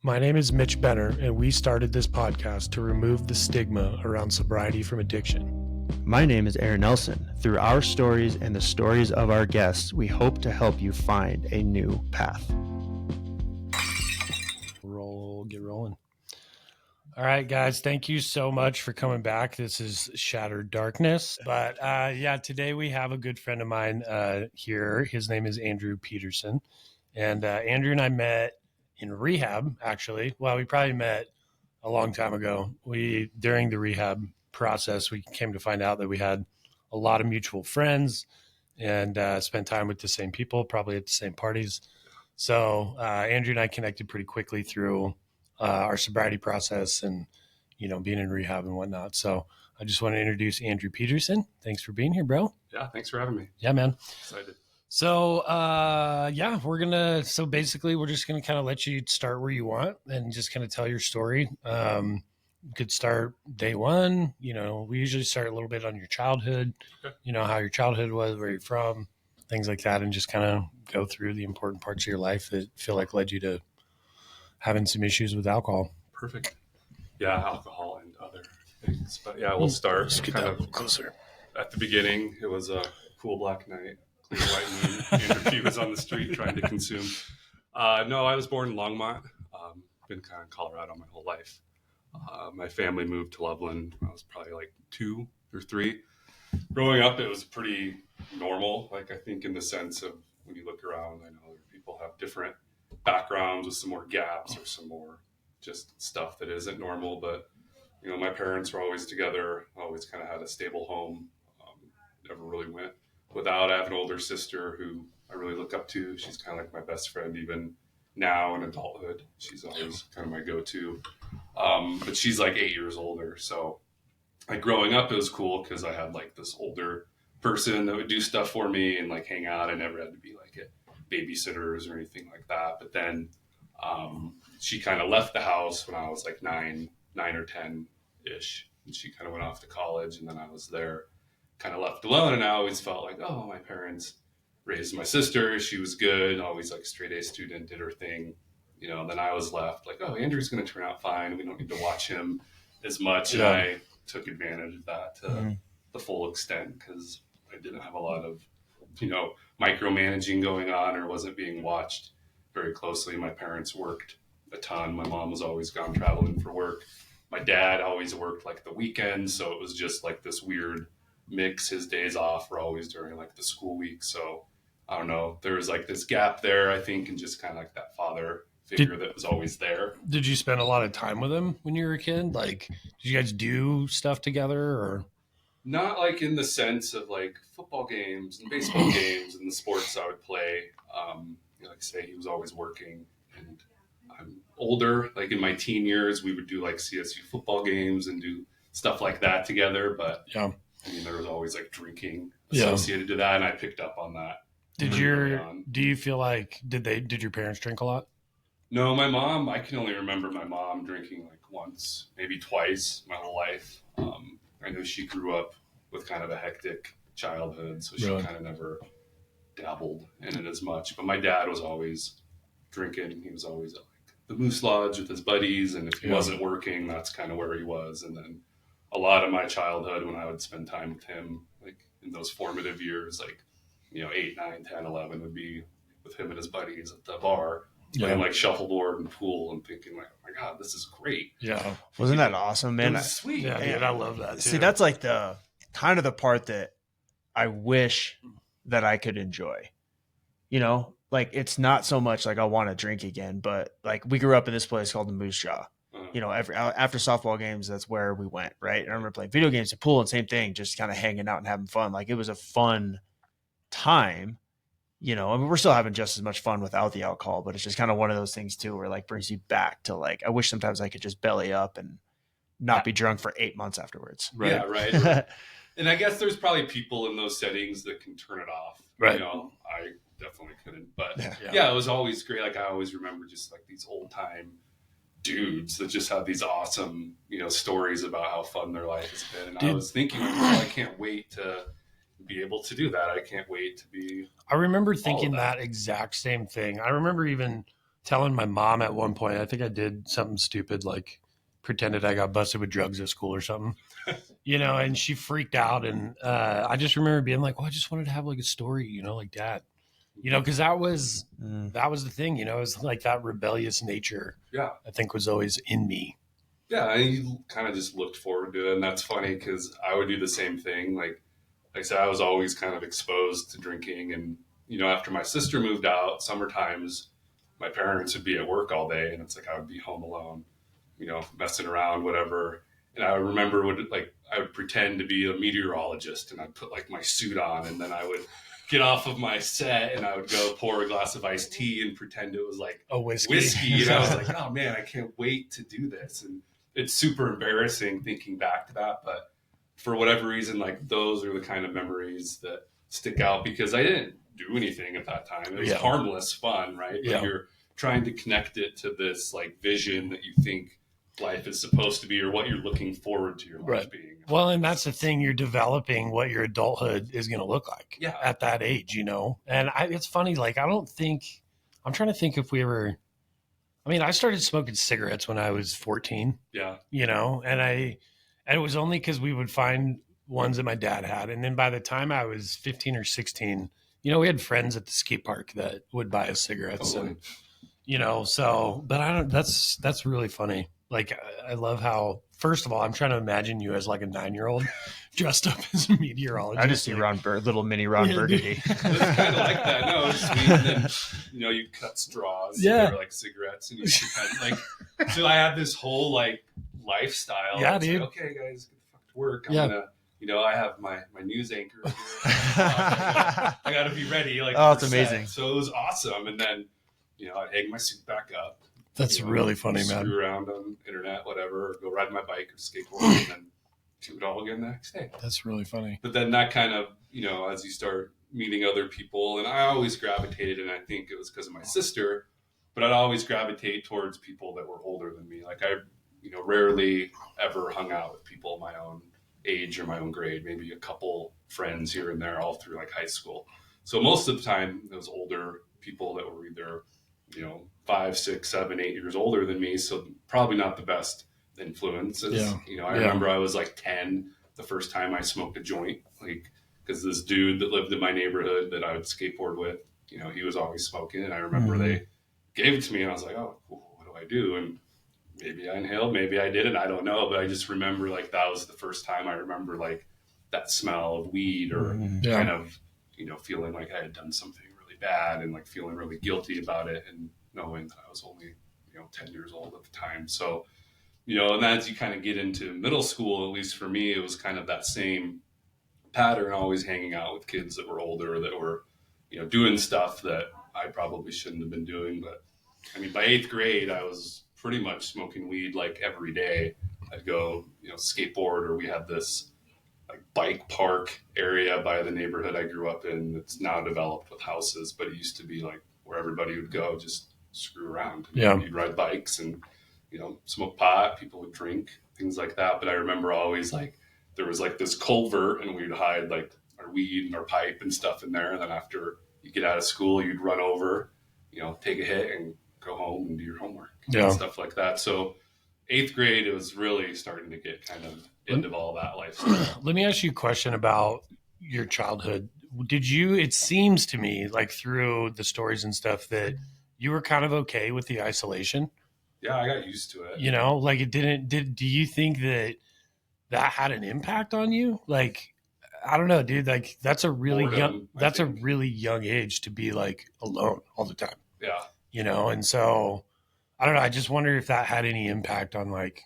My name is Mitch Benner, and we started this podcast to remove the stigma around sobriety from addiction. My name is Aaron Nelson. Through our stories and the stories of our guests, we hope to help you find a new path. Get rolling. All right, guys, thank you so much for coming back. This is Shattered Darkness. But today we have a good friend of mine here. His name is Andrew Pederson. And Andrew and I met in rehab, actually. Well, we probably met a long time ago. During the rehab process, we came to find out that we had a lot of mutual friends and spent time with the same people, probably at the same parties. So Andrew and I connected pretty quickly through our sobriety process and, being in rehab and whatnot. So I just want to introduce Andrew Pederson. Thanks for being here, bro. Yeah, thanks for having me. Yeah, man. Excited. So, basically we're just going to kind of let you start where you want and just kind of tell your story. You could start day one. We usually start a little bit on your childhood, Okay. How your childhood was, where you're from, things like that, and just kind of go through the important parts of your life that feel like led you to having some issues with alcohol. Perfect. Yeah, alcohol and other things. But yeah, we'll start Just get kind that of closer. at the beginning. It was a cool black night, clean white moon. Andrew was on the street trying to consume. No, I was born in Longmont. Been kind of in Colorado my whole life. My family moved to Loveland when I was probably like 2 or 3. Growing up, it was pretty normal. Like, I think in the sense of when you look around, I know people have different backgrounds with some more gaps or some more just stuff that isn't normal. But, my parents were always together, always kind of had a stable home. Never really went without. I have an older sister who I really look up to. She's kind of like my best friend even now in adulthood. She's always kind of my go-to. But she's like 8 years older. So like growing up, it was cool because I had like this older person that would do stuff for me and like hang out. I never had to be like at babysitters or anything like that. But then she kind of left the house when I was like 9 or 10-ish. And she kind of went off to college, and then I was there kind of left alone. And I always felt like, oh, my parents raised my sister. She was good, always like straight A student, did her thing. And then I was left like, oh, Andrew's going to turn out fine. We don't need to watch him as much. Yeah. And I took advantage of that to the full extent because I didn't have a lot of, micromanaging going on or wasn't being watched very closely. My parents worked a ton. My mom was always gone traveling for work. My dad always worked like the weekends. So it was just like this weird mix. His days off were always during like the school week. So I don't know. There was like this gap there, I think, and just kind of like that father figure that was always there. Did you spend a lot of time with him when you were a kid? Like, did you guys do stuff together or? Not like in the sense of like football games and baseball games and the sports I would play. Like I say, he was always working, and I'm older. Like in my teen years, we would do like CSU football games and do stuff like that together. But yeah, there was always like drinking associated to that, and I picked up on that. Do you feel like did your parents drink a lot? No, my mom. I can only remember my mom drinking like once, maybe twice my whole life. I know she grew up with kind of a hectic childhood, so she kind of never dabbled in it as much. But my dad was always drinking. He was always at like the Moose Lodge with his buddies, and if he wasn't working, that's kind of where he was. And then a lot of my childhood, when I would spend time with him, like in those formative years, like 8, 9, 10, 11, would be with him and his buddies at the bar. Playing like shuffleboard and pool and thinking like, oh my God, this is great. Yeah. Wasn't that awesome, man? It was sweet. Yeah, man. dude, I love that too. See, that's like the kind of the part that I wish that I could enjoy. Like it's not so much like I want to drink again, but like we grew up in this place called the Moose Jaw. After softball games, that's where we went, right? And I remember playing video games, the pool, and same thing, just kind of hanging out and having fun. Like it was a fun time. We're still having just as much fun without the alcohol, but it's just kind of one of those things too, where like brings you back to like, I wish sometimes I could just belly up and not be drunk for 8 months afterwards. Right. Yeah, right. And I guess there's probably people in those settings that can turn it off. Right. I definitely couldn't, but it was always great. Like I always remember just like these old time dudes that just have these awesome, stories about how fun their life has been. And I was thinking, I can't wait to be able to do that. I can't wait to be. I remember thinking that exact same thing. I remember even telling my mom at one point, I think I did something stupid, like pretended I got busted with drugs at school or something, and she freaked out. And I just remember being like, well, I just wanted to have like a story, like dad, because that was the thing, it was like that rebellious nature. Yeah. I think was always in me. Yeah. And you kind of just looked forward to it. And that's funny because I would do the same thing. Like I said, I was always kind of exposed to drinking. And, after my sister moved out, summer times, my parents would be at work all day. And it's like I would be home alone, messing around, whatever. And I remember I would pretend to be a meteorologist and I'd put like my suit on and then I would get off of my set and I would go pour a glass of iced tea and pretend it was like a whiskey. And I was like, oh man, I can't wait to do this. And it's super embarrassing thinking back to that. But for whatever reason, like those are the kind of memories that stick out because I didn't do anything at that time. It was harmless fun, right? But you're trying to connect it to this like vision that you think life is supposed to be or what you're looking forward to your life being. Well, and that's the thing, you're developing what your adulthood is going to look like at that age, and it's funny, like I'm trying to think if we ever, I started smoking cigarettes when I was 14, and it was only because we would find ones that my dad had. And then by the time I was 15 or 16, we had friends at the skate park that would buy us cigarettes and, but that's really funny. Like, I love how, first of all, I'm trying to imagine you as like a 9-year-old dressed up as a meteorologist. I just see little mini Ron Burgundy. It's kind of like that. No, it's sweet. And then, you cut straws. Yeah. They were like cigarettes. And you kind of like, so I had this whole like lifestyle. Yeah, dude. Like, okay, guys, get the fuck to work. I'm going to, I have my news anchor here. I got to be ready. Like, oh, it's amazing. So it was awesome. And then, I'd hang my suit back up. That's really funny, man. Screw around on the internet, whatever, or go ride my bike or skateboard and then do it all again the next day. That's really funny. But then that kind of, as you start meeting other people, and I always gravitated, and I think it was because of my sister, but I'd always gravitate towards people that were older than me. Like I, rarely ever hung out with people my own age or my own grade, maybe a couple friends here and there all through like high school. So most of the time, it was older people that were either 5, 6, 7, 8 years older than me. So probably not the best influences. I remember I was like 10 the first time I smoked a joint, like, because this dude that lived in my neighborhood that I would skateboard with, he was always smoking. And I remember they gave it to me and I was like, oh, what do I do? And maybe I inhaled, maybe I didn't, I don't know. But I just remember like that was the first time I remember like that smell of weed or kind of, feeling like I had done something bad and like feeling really guilty about it and knowing that I was only 10 years old at the time. So and as you kind of get into middle school, at least for me, it was kind of that same pattern, always hanging out with kids that were older, that were doing stuff that I probably shouldn't have been doing. But by 8th grade I was pretty much smoking weed like every day. I'd go skateboard, or we had this like bike park area by the neighborhood I grew up in. It's now developed with houses, but it used to be like where everybody would go, just screw around. You'd ride bikes and, smoke pot, people would drink, things like that. But I remember always like, there was like this culvert and we'd hide like our weed and our pipe and stuff in there. And then after you get out of school, you'd run over, take a hit and go home and do your homework and stuff like that. So 8th grade, it was really starting to get kind of into all that lifestyle. Let me ask you a question about your childhood. It seems to me like through the stories and stuff that you were kind of okay with the isolation. Yeah, I got used to it. Like it do you think that had an impact on you? Like, I don't know, dude, like that's a really young age to be like alone all the time. Yeah. And so I don't know. I just wonder if that had any impact on like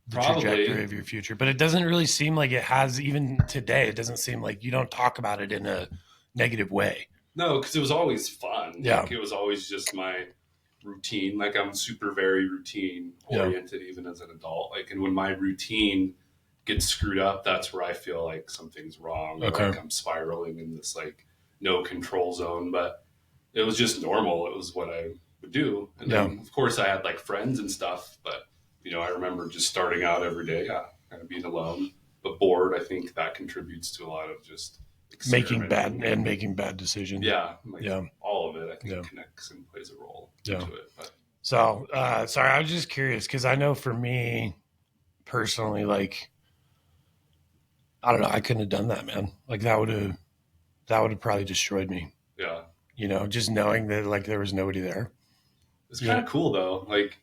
the trajectory of your future, but it doesn't really seem like it has. Even today, it doesn't seem like you don't talk about it in a negative way. No, because it was always fun. Yeah. Like, it was always just my routine. Like I'm super, very routine oriented, even as an adult. Like, and when my routine gets screwed up, that's where I feel like something's wrong. Okay. Or like I'm spiraling in this like no control zone, but it was just normal. It was what I would do. And then of course I had like friends and stuff, but I remember just starting out every day, kind of being alone, but bored. I think that contributes to a lot of just making experimenting. bad decisions. Yeah, like Yeah. all of it, I think Yeah. connects and plays a role Yeah. into it. But So, sorry, I was just curious because I know for me personally, like, I don't know, I couldn't have done that, man. Like that would have probably destroyed me. yeah, Just knowing that like there was nobody there. it's kind of cool though. Like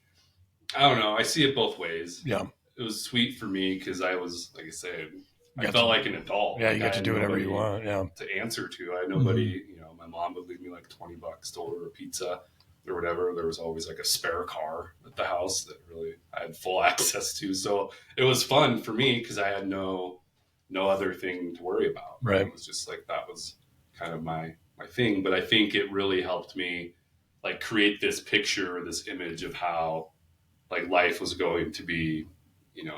I don't know, I see it both ways. Yeah. It was sweet for me because I was, like I said, I Got felt to- like an adult. Yeah, like you got I to had do whatever you nobody want. Yeah. to answer to. I had nobody, my mom would leave me like $20 to order a pizza or whatever. There was always like a spare car at the house that really I had full access to. So it was fun for me because I had no other thing to worry about. Right. It was just like that was kind of my thing. But I think it really helped me like create this picture, this image of how like life was going to be,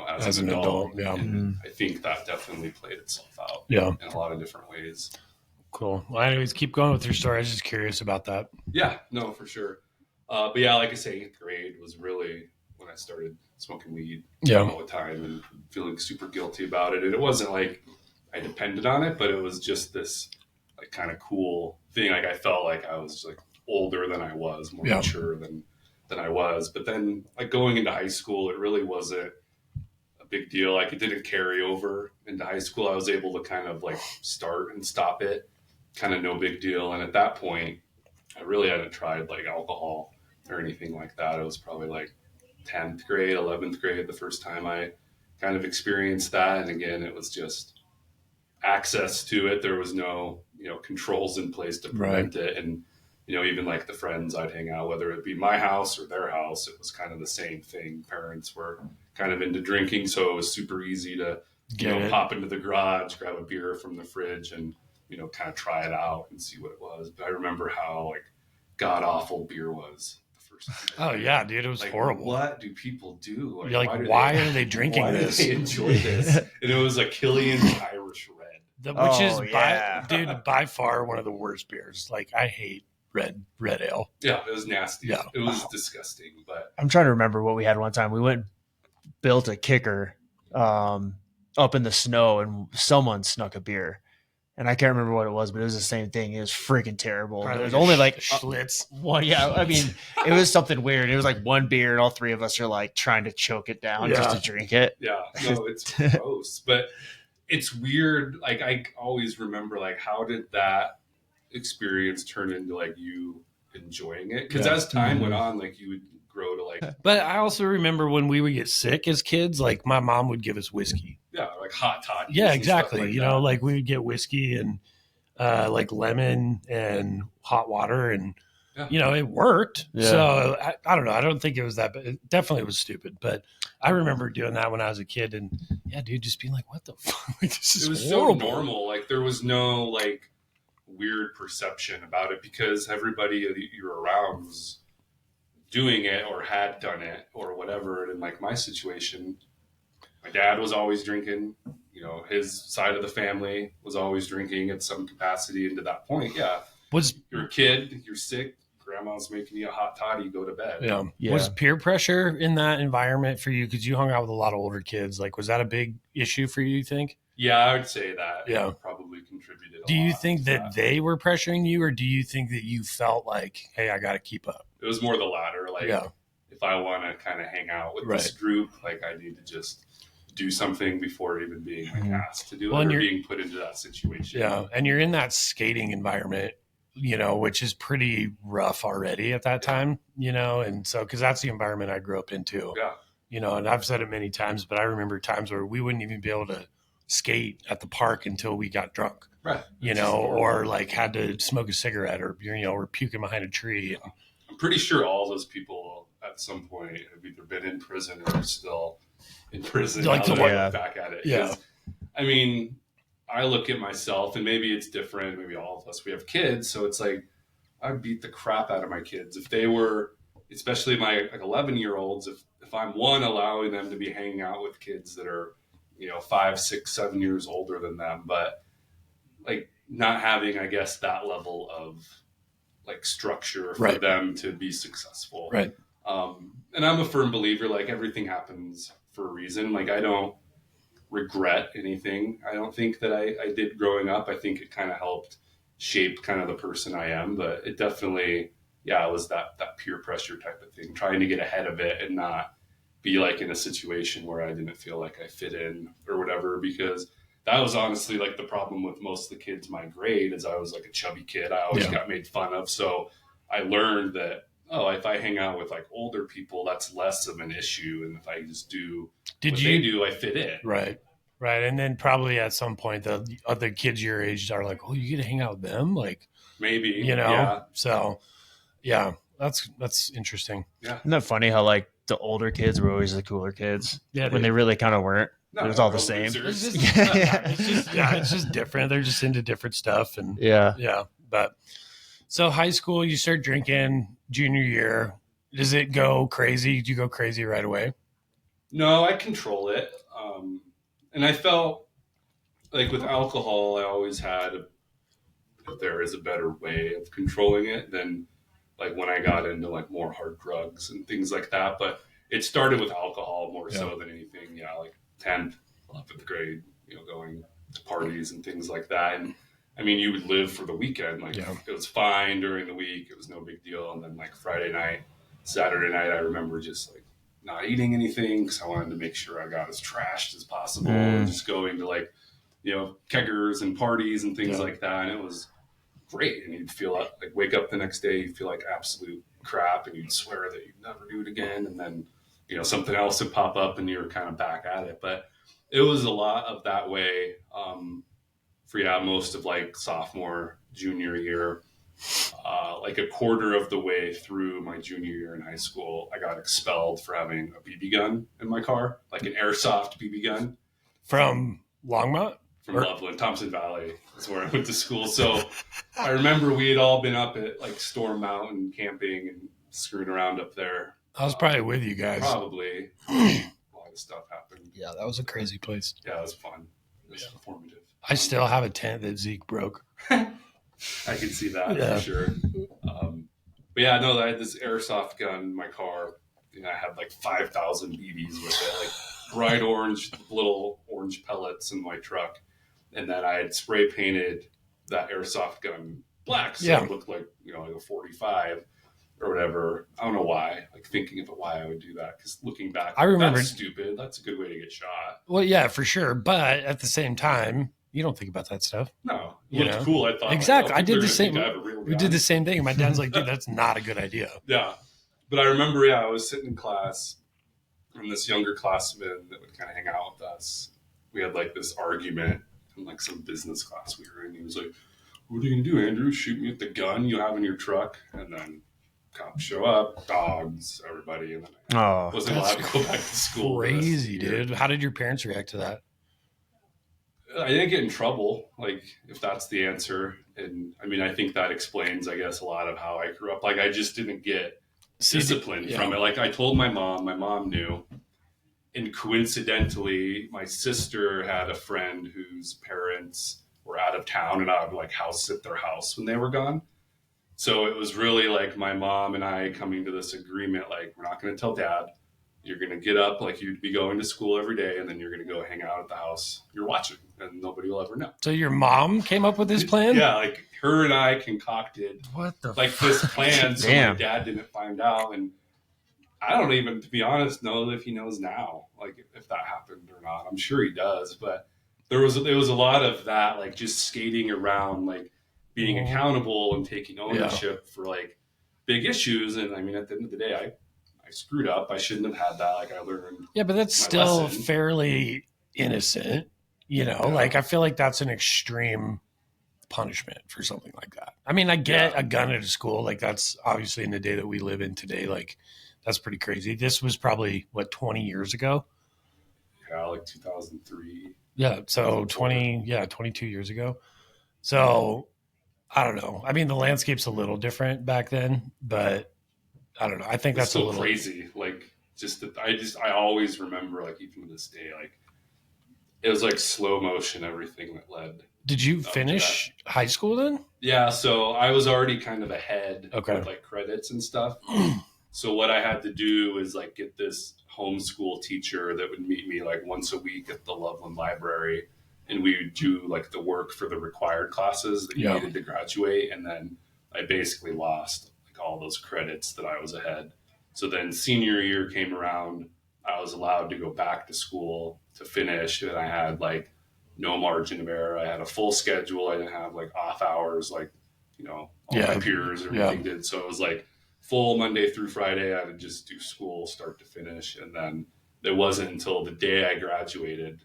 as an adult. Yeah. And I think that definitely played itself out Yeah. in a lot of different ways. Cool. Well, anyways, keep going with your story. I was just curious about that. Yeah, no, for sure. But yeah, like I say, 8th grade was really when I started smoking weed all the time and feeling super guilty about it. And it wasn't like I depended on it, but it was just this like kind of cool thing. Like I felt like I was like older than I was, more mature than I was. But then like going into high school, it really wasn't a big deal. Like it didn't carry over into high school. I was able to kind of like start and stop it, kind of no big deal. And at that point, I really hadn't tried like alcohol or anything like that. It was probably like 10th grade, 11th grade, the first time I kind of experienced that. And again, it was just access to it. There was no, controls in place to prevent it. And, even like the friends I'd hang out, whether it be my house or their house, it was kind of the same thing. Parents were kind of into drinking. So it was super easy to, pop into the garage, grab a beer from the fridge and, kind of try it out and see what it was. But I remember how like god awful beer was the first time. Oh yeah, dude, it was like, horrible. What do people do? You're like, why are they drinking this? Why do they enjoy this? And it was a Killian's Irish Red, which is by far one of the worst beers. Like I hate red ale. Yeah, it was nasty. Yeah. It was disgusting. But I'm trying to remember what we had one time. We went and built a kicker up in the snow, and someone snuck a beer. And I can't remember what it was, but it was the same thing. It was freaking terrible. Probably It was like only like Schlitz. one. Yeah, I mean, it was something weird. It was like one beer, and all three of us are like trying to choke it down just to drink it. Yeah, no, it's gross. But it's weird. Like I always remember, like how did that experience turn into like you enjoying it? Because as time went on, like you would grow to like. But I also remember when we would get sick as kids, like my mom would give us whiskey. Yeah, like hot toddies. Yeah, exactly. Like like we would get whiskey and like lemon and hot water, and it worked. Yeah. So I don't know. I don't think it was that, but it definitely was stupid. But I remember doing that when I was a kid, and yeah, dude, just being like, "What the fuck? Like, this is it was horrible." So normal. Like there was no like weird perception about it because everybody that you're around was doing it or had done it or whatever. And in like my situation, my dad was always drinking. His side of the family was always drinking at some capacity. And to that point, you're a kid, you're sick, grandma's making you a hot toddy, you go to bed. Yeah. Was peer pressure in that environment for you? Because you hung out with a lot of older kids. Like, was that a big issue for you think? Yeah, I would say that. Yeah. Probably contributed. Do you think that they were pressuring you, or do you think that you felt like, hey, I got to keep up? It was more the latter. Like, if I want to kind of hang out with this group, like I need to just do something before even being like asked to do it or being put into that situation. Yeah. And you're in that skating environment, which is pretty rough already at that time, and so, cause that's the environment I grew up in too. Yeah. And I've said it many times, but I remember times where we wouldn't even be able to skate at the park until we got drunk, right? Or like had to smoke a cigarette or, or puking behind a tree. I'm pretty sure all those people at some point have either been in prison or still in prison. Like to look back at it. Yeah. I mean, I look at myself and maybe it's different. Maybe all of us, we have kids. So it's like, I'd beat the crap out of my kids. If they were, especially my like 11-year-olds, if I'm allowing them to be hanging out with kids that are, 5, 6, 7 years older than them, but like not having, I guess, that level of like structure for them to be successful. Right. And I'm a firm believer, like everything happens for a reason. Like I don't regret anything. I don't think that I did growing up. I think it kind of helped shape kind of the person I am, but it definitely, yeah, it was that peer pressure type of thing, trying to get ahead of it and not be like in a situation where I didn't feel like I fit in or whatever, because that was honestly like the problem with most of the kids my grade is I was like a chubby kid. I always got made fun of. So I learned that, oh, if I hang out with like older people, that's less of an issue. And if I just do they do, I fit in. Right. Right. And then probably at some point, the other kids your age are like, oh, you get to hang out with them? Like, maybe, Yeah. So, yeah, that's interesting. Yeah. Isn't that funny how like the older kids were always the cooler kids? Yeah. When they really kind of weren't. No, it was all the same. It's just different. They're just into different stuff. And yeah. But so high school, you start drinking junior year. Does it go crazy? Do you go crazy right away? No, I control it. And I felt like with alcohol, I always had, if there is a better way of controlling it than like when I got into like more hard drugs and things like that. But it started with alcohol more so than anything. Yeah, like 10th, 11th grade, going to parties and things like that. And I mean, you would live for the weekend. Like it was fine during the week. It was no big deal. And then like Friday night, Saturday night, I remember just like not eating anything because I wanted to make sure I got as trashed as possible and just going to like, keggers and parties and things like that. And it was great. And you'd feel like wake up the next day, you feel like absolute crap and you'd swear that you'd never do it again. And then, something else would pop up and you're kind of back at it. But it was a lot of that way for most of like sophomore, junior year. Like a quarter of the way through my junior year in high school, I got expelled for having a BB gun in my car, like an airsoft BB gun. From Longmont? From Loveland, Thompson Valley is where I went to school. So I remember we had all been up at like Storm Mountain camping and screwing around up there. I was probably with you guys. Probably. A lot of stuff happened. Yeah, that was a crazy place. Yeah, it was fun. It was informative. I still have a tent that Zeke broke. I can see that for sure. But yeah, no, I had this airsoft gun in my car, and I had like 5,000 BBs with it, like bright orange, little orange pellets in my truck. And then I had spray painted that airsoft gun black, so it looked like like a 45 or whatever. I don't know why. Like thinking about why I would do that, because looking back, I remember that's stupid. That's a good way to get shot. Well, yeah, for sure. But at the same time, you don't think about that stuff. No, it looked cool. I thought exactly. I did the same. We did the same thing. My dad's like, dude, that's not a good idea. Yeah, but I remember, I was sitting in class, and this younger classman that would kind of hang out with us. We had like this argument in like some business class we were in. He was like, "What are you gonna do, Andrew? Shoot me with the gun you have in your truck?" And then cops show up, dogs, everybody, and then I wasn't allowed to go back to school. Crazy, dude. How did your parents react to that? I didn't get in trouble, like, if that's the answer. And I mean, I think that explains, I guess, a lot of how I grew up. Like, I just didn't get disciplined from it. Like, I told my mom knew. And coincidentally, my sister had a friend whose parents were out of town, and I would like house sit their house when they were gone. So it was really like my mom and I coming to this agreement, like, we're not going to tell dad. You're going to get up like you'd be going to school every day, and then you're going to go hang out at the house you're watching, and nobody will ever know. So your mom came up with this plan? Yeah, like her and I concocted this plan so my dad didn't find out. And I don't even, to be honest, know if he knows now, like if that happened or not. I'm sure he does, but there was a lot of that, like just skating around, like being accountable and taking ownership for like big issues. And I mean, at the end of the day, I screwed up. I shouldn't have had that. Like I learned. Yeah, but that's still lesson. Fairly innocent, like I feel like that's an extreme punishment for something like that. I mean, I get a gun at a school. Like that's obviously in the day that we live in today. Like that's pretty crazy. This was probably 20 years ago. Yeah, like 2003. Yeah. So 22 years ago. So I don't know. I mean, the landscape's a little different back then, but I don't know. I think that's still a little crazy. Like just that I always remember, like even to this day, like it was like slow motion, everything that led. Did you finish high school then? Yeah. So I was already kind of ahead with like credits and stuff. So what I had to do was like get this homeschool teacher that would meet me like once a week at the Loveland Library, and we would do like the work for the required classes that you needed to graduate. And then I basically lost like all those credits that I was ahead. So then senior year came around, I was allowed to go back to school to finish, and I had like no margin of error. I had a full schedule. I didn't have like off hours like, all my peers or everything did. So it was like full Monday through Friday. I would just do school start to finish. And then it wasn't until the day I graduated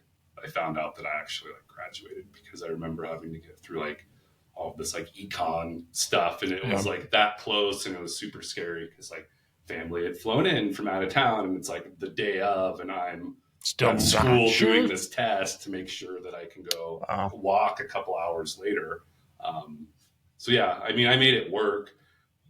I found out that I actually like graduated, because I remember having to get through like all of this like econ stuff, and it was like that close, and it was super scary because like family had flown in from out of town, and it's like the day of, and I'm still at school doing this test to make sure that I can go walk a couple hours later. So yeah, I mean, I made it work,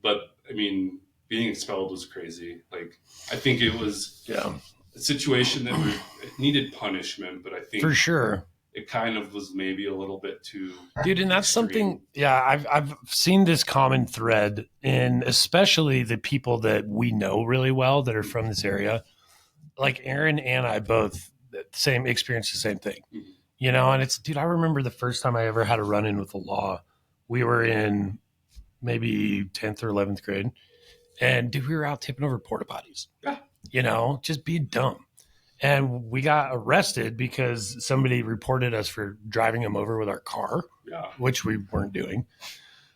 but I mean, being expelled was crazy. Like, I think it was a situation that it needed punishment, but I think for sure it kind of was maybe a little bit too, dude. And that's extreme. something, I've seen this common thread in especially the people that we know really well that are from this area. Like Aaron and I both experienced the same thing, and it's, dude, I remember the first time I ever had a run in with the law. We were in maybe 10th or 11th grade, and dude, we were out tipping over porta potties, just being dumb. And we got arrested because somebody reported us for driving them over with our car, which we weren't doing.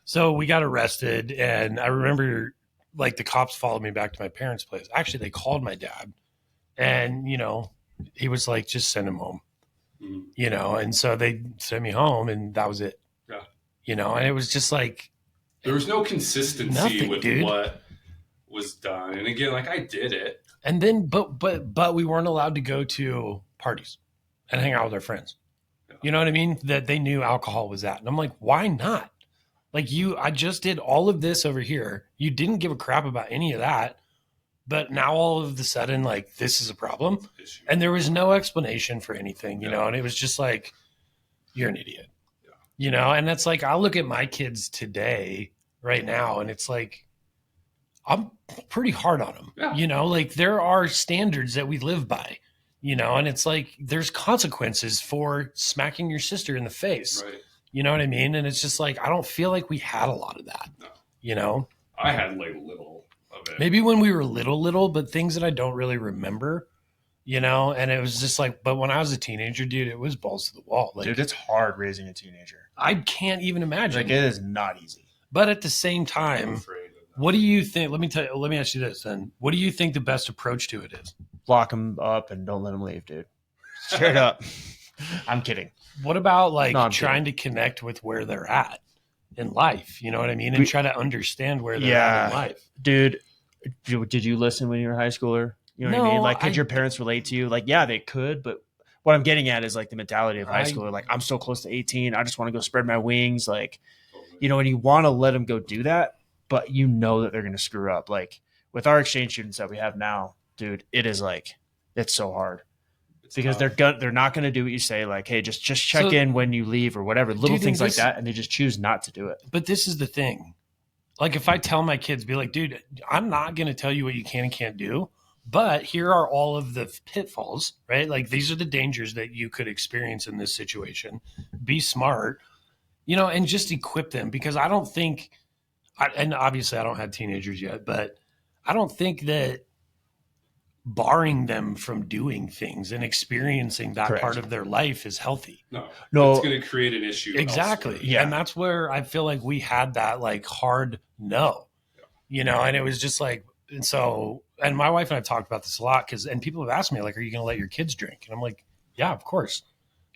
So we got arrested, and I remember like the cops followed me back to my parents' place. Actually, they called my dad, and, he was like, just send him home, and so they sent me home, and that was it. And it was just like, there was no consistency with dude. What was done. And again, like I did it. And then, but we weren't allowed to go to parties and hang out with our friends. You know what I mean? That they knew alcohol was that. And I'm like, why not? Like I just did all of this over here. You didn't give a crap about any of that. But now all of a sudden, like, this is a problem. And there was no explanation for anything, and it was just like, you're an idiot, and that's like, I look at my kids today right now, and it's like, I'm pretty hard on them, like there are standards that we live by, and it's like, there's consequences for smacking your sister in the face. Right. You know what I mean? And it's just like, I don't feel like we had a lot of that, I had like little of it. Maybe when we were little, but things that I don't really remember, and it was just like, but when I was a teenager, dude, it was balls to the wall. Like, dude, it's hard raising a teenager. I can't even imagine. Like, it is not easy. But at the same time, what do you think? Let me ask you this then. What do you think the best approach to it is? Lock them up and don't let them leave, dude. Straight up. I'm kidding. What about like trying to connect with where they're at in life? You know what I mean? And try to understand where they're at in life. Dude, did you listen when you were a high schooler? You know what I mean? Like, could your parents relate to you? Like, yeah, they could, but what I'm getting at is like the mentality of high schooler. Like, I'm so close to 18. I just want to go spread my wings. Like, and you want to let them go do that, but you know that they're going to screw up. Like with our exchange students that we have now, dude, it is like, it's so hard. Because they're not going to do what you say, like, hey, just check in when you leave or whatever, little things like that, and they just choose not to do it. But this is the thing. Like, if I tell my kids, be like, dude, I'm not going to tell you what you can and can't do, but here are all of the pitfalls, right? Like, these are the dangers that you could experience in this situation. Be smart, and just equip them, because I don't think, and obviously I don't have teenagers yet, but I don't think that barring them from doing things and experiencing that part of their life is healthy. No, it's going to create an issue. Exactly. Elsewhere. Yeah. And that's where I feel like we had that like hard no, and it was just like, and my wife and I talked about this a lot and people have asked me like, are you going to let your kids drink? And I'm like, yeah, of course.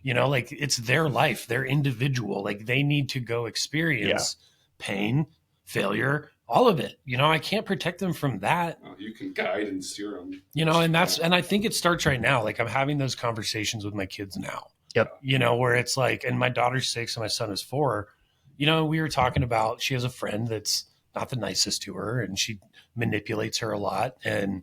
Like it's their life, they're individual. Like they need to go experience pain, failure, all of it. I can't protect them from that. You can guide and steer them. And I think it starts right now. Like I'm having those conversations with my kids now. Yep. Where it's like, and my daughter's 6 and my son is 4. We were talking about, she has a friend that's not the nicest to her and she manipulates her a lot. And,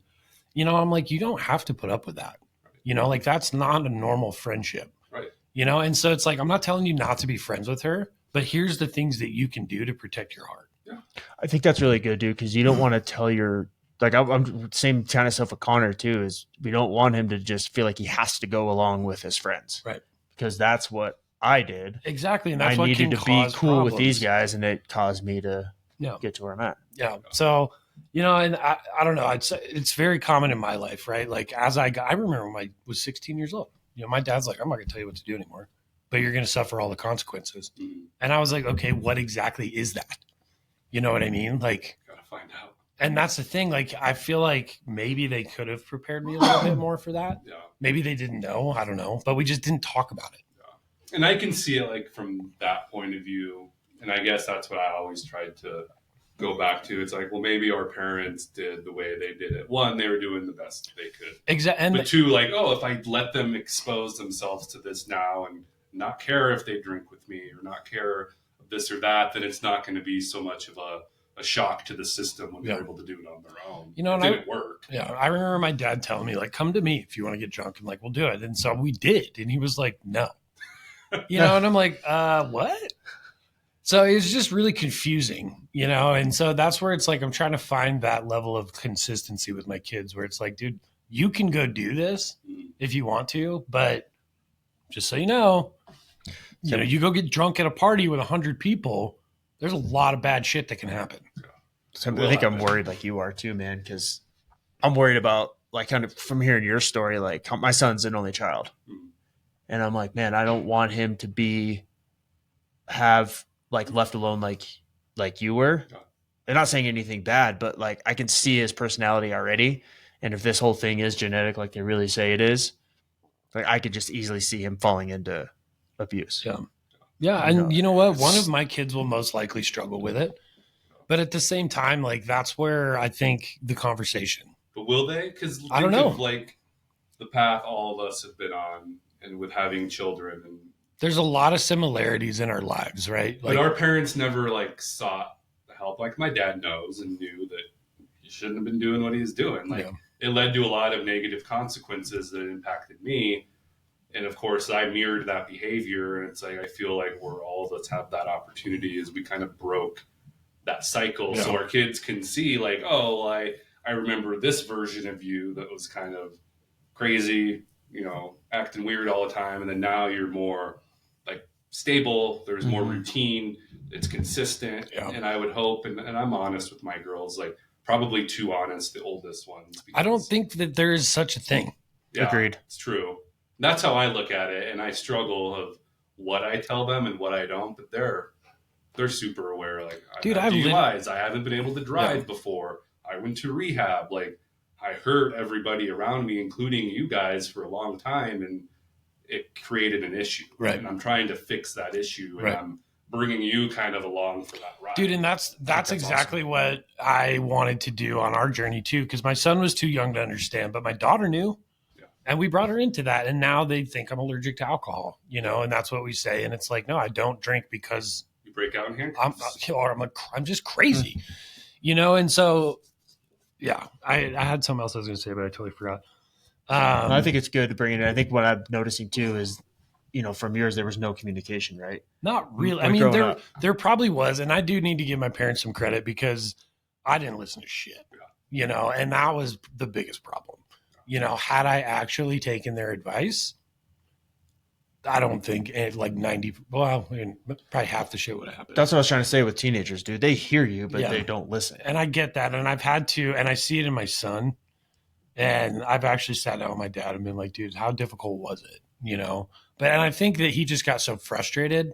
I'm like, you don't have to put up with that. Like that's not a normal friendship. Right. And so it's like, I'm not telling you not to be friends with her, but here's the things that you can do to protect your heart. Yeah. I think that's really good, dude, because you don't want to tell your like I'm same kind of stuff with Connor too, is we don't want him to just feel like he has to go along with his friends. Right. Because that's what I did. Exactly. And I that's what needed can to be cause cool with these problems. guys, and it caused me to Yeah. get to where I'm at. Yeah. So, you know, and I don't know. I'd say it's very common in my life, right? Like as I remember when I was 16 years old, you know, my dad's like, I'm not going to tell you what to do anymore, but you're going to suffer all the consequences. And I was like, okay, what exactly is that? You know what I mean? Like, Gotta find out. and that's the thing. Like, I feel like maybe they could have prepared me a little bit more for that. Yeah. Maybe they didn't know. I don't know, but we just didn't talk about it. Yeah. And I can see it like from that point of view. And I guess that's what I always tried to go back to. It's like, well, maybe our parents did the way they did it. One, they were doing the best they could. Exactly. But two, like, oh, if I let them expose themselves to this now and not care if they drink with me or not care of this or that, then it's not going to be so much of a shock to the system when they're able to do it on their own. You know, it didn't work. Yeah, I remember my dad telling me, like, come to me if you want to get drunk. I'm like, we'll do it. And so we did. And he was like, no. You know, and I'm like, what? So it was just really confusing, you know? And so that's where it's like I'm trying to find that level of consistency with my kids where it's like, dude, you can go do this if you want to, but just so you know, you go get drunk at a party with 100 people, there's a lot of bad shit that can happen. So I think I'm worried like you are too, man, because I'm worried about like kind of from hearing your story, like my son's an only child. And I'm like, man, I don't want him to have like left alone like you were. They're not saying anything bad, but like I can see his personality already. And if this whole thing is genetic, like they really say it is, like I could just easily see him falling into abuse. Yeah. Yeah. And you know what? One of my kids will most likely struggle with it. But at the same time, like that's where I think the conversation. But will they? Because I don't know. Like the path all of us have been on, and with having children, and there's a lot of similarities in our lives, right? Like, but our parents never like sought help. Like my dad knows and knew that he shouldn't have been doing what he was doing. Like it led to a lot of negative consequences that impacted me. And of course, I mirrored that behavior. And it's like I feel like we're all of us have that opportunity as we kind of broke that cycle, so our kids can see like, oh, well, I remember this version of you that was kind of crazy, you know, acting weird all the time, and then now you're more like stable. There's more routine. It's consistent, and I would hope, and I'm honest with my girls, like probably too honest, the oldest ones. I don't think that there is such a thing. Yeah, agreed. It's true. That's how I look at it, and I struggle of what I tell them and what I don't, but they're super aware. Like, dude, I've DUIs. I haven't been able to drive before. I went to rehab. Like, I hurt everybody around me, including you guys, for a long time, and it created an issue. Right. And I'm trying to fix that issue, and I'm bringing you kind of along for that ride. Dude, and that's exactly awesome. What I wanted to do on our journey too, because my son was too young to understand, but my daughter knew. And we brought her into that, and now they think I'm allergic to alcohol, you know, and that's what we say. And it's like, no, I don't drink because you break out in handcuffs. I'm just crazy, you know. And so, yeah, I had something else I was going to say, but I totally forgot. I think it's good to bring it in. I think what I'm noticing too is, you know, from yours there was no communication, right? Not really. I mean, there probably was, and I do need to give my parents some credit because I didn't listen to shit, you know, and that was the biggest problem. You know, had I actually taken their advice, I don't think probably half the shit would have happened. That's what I was trying to say with teenagers, dude. They hear you, but they don't listen. And I get that. And I've had to, and I see it in my son. And I've actually sat down with my dad and been like, dude, how difficult was it? You know? And I think that he just got so frustrated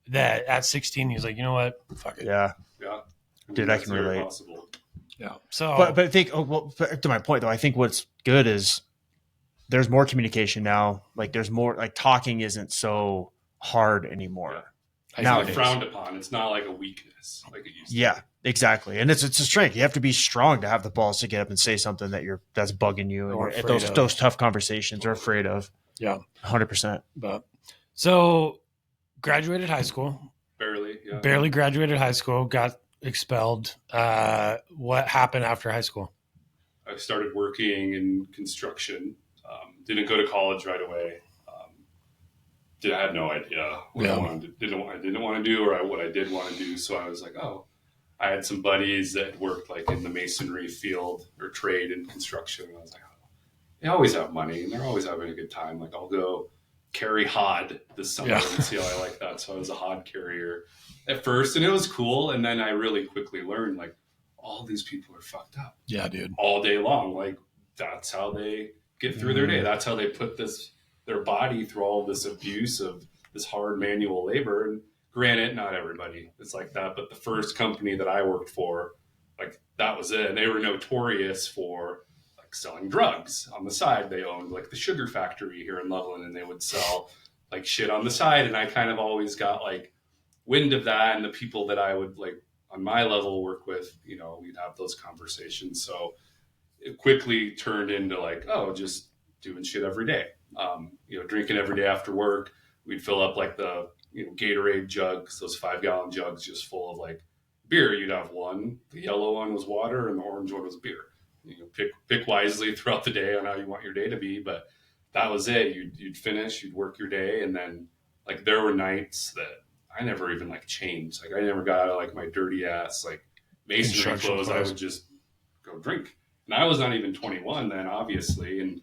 that at 16, he's like, you know what? Fuck it. Yeah. Yeah. Dude, I can relate. Possible. Yeah. So, but I think, to my point though, I think what's good is there's more communication now. Like there's more, like talking isn't so hard anymore. It's not frowned upon. It's not like a weakness like it used to. Yeah, exactly. And it's a strength. You have to be strong to have the balls to get up and say something that's bugging you, or those tough conversations are afraid of. Yeah, 100%. But so graduated high school. Barely graduated high school. Got expelled. What happened after high school? I started working in construction. Didn't go to college right away. I had no idea what I didn't want to do, or what I did want to do. So I was like, oh, I had some buddies that worked like in the masonry field or trade and construction. And I was like, oh, they always have money and they're always having a good time. Like I'll go carry hod this summer and see how I like that. So I was a hod carrier at first and it was cool. And then I really quickly learned like all these people are fucked up. Yeah, dude. All day long. Like that's how they get through their day. That's how they put their body through all this abuse of this hard manual labor. And granted, not everybody is like that, but the first company that I worked for, like that was it. And they were notorious for like selling drugs on the side. They owned like the sugar factory here in Loveland and they would sell like shit on the side. And I kind of always got like wind of that. And the people that I would like on my level work with, you know, we'd have those conversations. So it quickly turned into like, oh, just doing shit every day. You know, drinking every day after work. We'd fill up like the, you know, Gatorade jugs, those 5-gallon jugs just full of like beer. You'd have one. The yellow one was water and the orange one was beer. You know, pick wisely throughout the day on how you want your day to be. But that was it. You'd finish, you'd work your day. And then like there were nights that I never even like changed. Like I never got out of like my dirty ass like masonry clothes. I would just go drink. And I was not even 21 then, obviously. And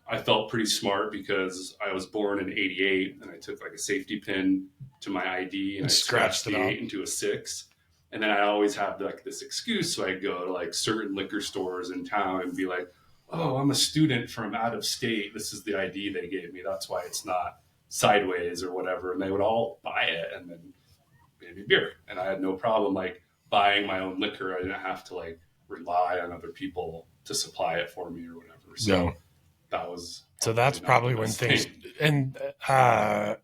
I felt pretty smart because I was born in '88 and I took like a safety pin to my ID and I scratched the 8 into a 6. And then I always have like this excuse. So I'd go to like certain liquor stores in town and be like, oh, I'm a student from out of state. This is the ID they gave me. That's why it's not sideways or whatever. And they would all buy it and then maybe beer. And I had no problem like buying my own liquor. I didn't have to like rely on other people to supply it for me or whatever. So that was that's probably when things and were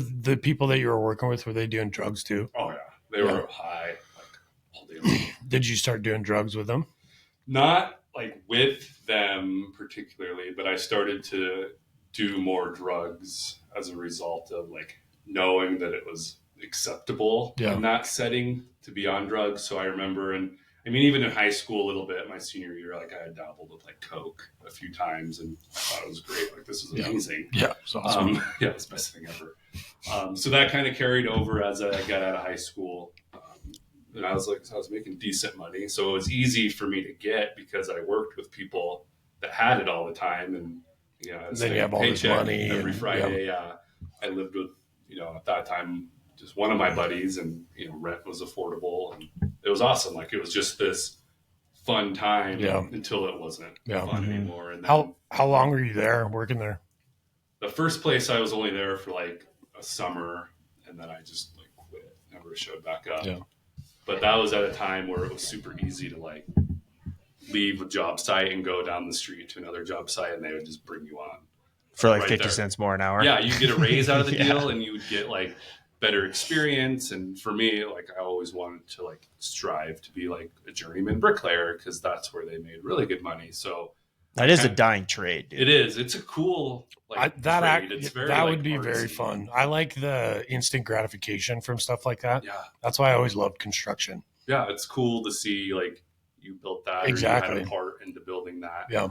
the people that you were working with, were they doing drugs too? Oh yeah, they were high like all day long. Did you start doing drugs with them? Not like with them particularly, but I started to do more drugs as a result of like knowing that it was acceptable in that setting to be on drugs. So I remember, and I mean, even in high school a little bit, my senior year, like I had dabbled with like Coke a few times and I thought it was great. Like this is amazing. Yeah. It's awesome. It was the best thing ever. So that kind of carried over as I got out of high school. And I was making decent money. So it was easy for me to get because I worked with people that had it all the time. And, you know, then you have all this money every Friday. I lived with, you know, at that time, just one of my buddies and, you know, rent was affordable and it was awesome. Like it was just this fun time until it wasn't fun anymore. And then, how long were you there working there? The first place I was only there for like a summer and then I just like quit, never showed back up. Yeah. But that was at a time where it was super easy to like leave a job site and go down the street to another job site and they would just bring you on. For like 50 cents more an hour. Yeah, you get a raise out of the deal and you would get like better experience. And for me, like I always wanted to like strive to be like a journeyman bricklayer because that's where they made really good money. So that is a dying trade, dude. It is. It's a cool trade. It's very, that like, would be very fun. I like the instant gratification from stuff like that. Yeah. That's why I always loved construction. Yeah, it's cool to see like you built that exactly. or you had a part into building that. Yeah.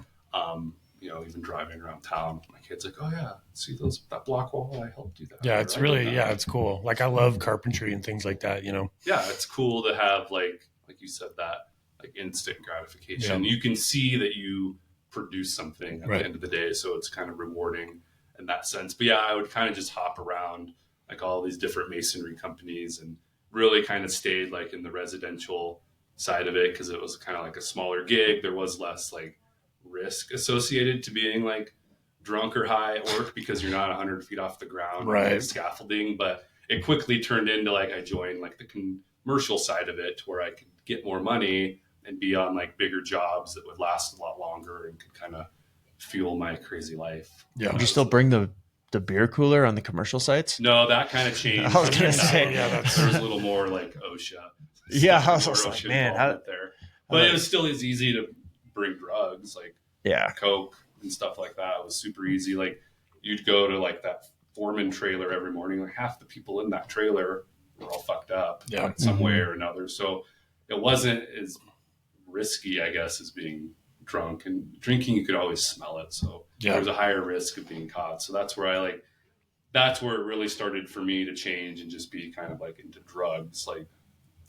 You know, even driving around town, my kid's like, oh yeah, see that block wall? I helped do that. Yeah, it's really, it's cool. Like I love carpentry and things like that, you know? Yeah, it's cool to have like you said, that like instant gratification. Yeah. You can see that you produce something at the end of the day. So it's kind of rewarding in that sense. But yeah, I would kind of just hop around like all these different masonry companies and really kind of stayed like in the residential side of it because it was kind of like a smaller gig. There was less like risk associated to being like drunk or high at work because you're not 100 feet off the ground, like scaffolding. But it quickly turned into like I joined like the commercial side of it to where I could get more money and be on like bigger jobs that would last a lot longer and could kind of fuel my crazy life. Yeah. Would you still bring the beer cooler on the commercial sites? No, that kind of changed. I was gonna say, there was a little more like OSHA. Yeah, I was like, man, there. But it was still as easy to bring drugs like Coke and stuff like that. It was super easy. Like you'd go to like that Foreman trailer every morning. Like half the people in that trailer were all fucked up in some way or another. So it wasn't as risky, I guess, as being drunk. And drinking, you could always smell it. So there was a higher risk of being caught. So that's where that's where it really started for me to change and just be kind of like into drugs. Like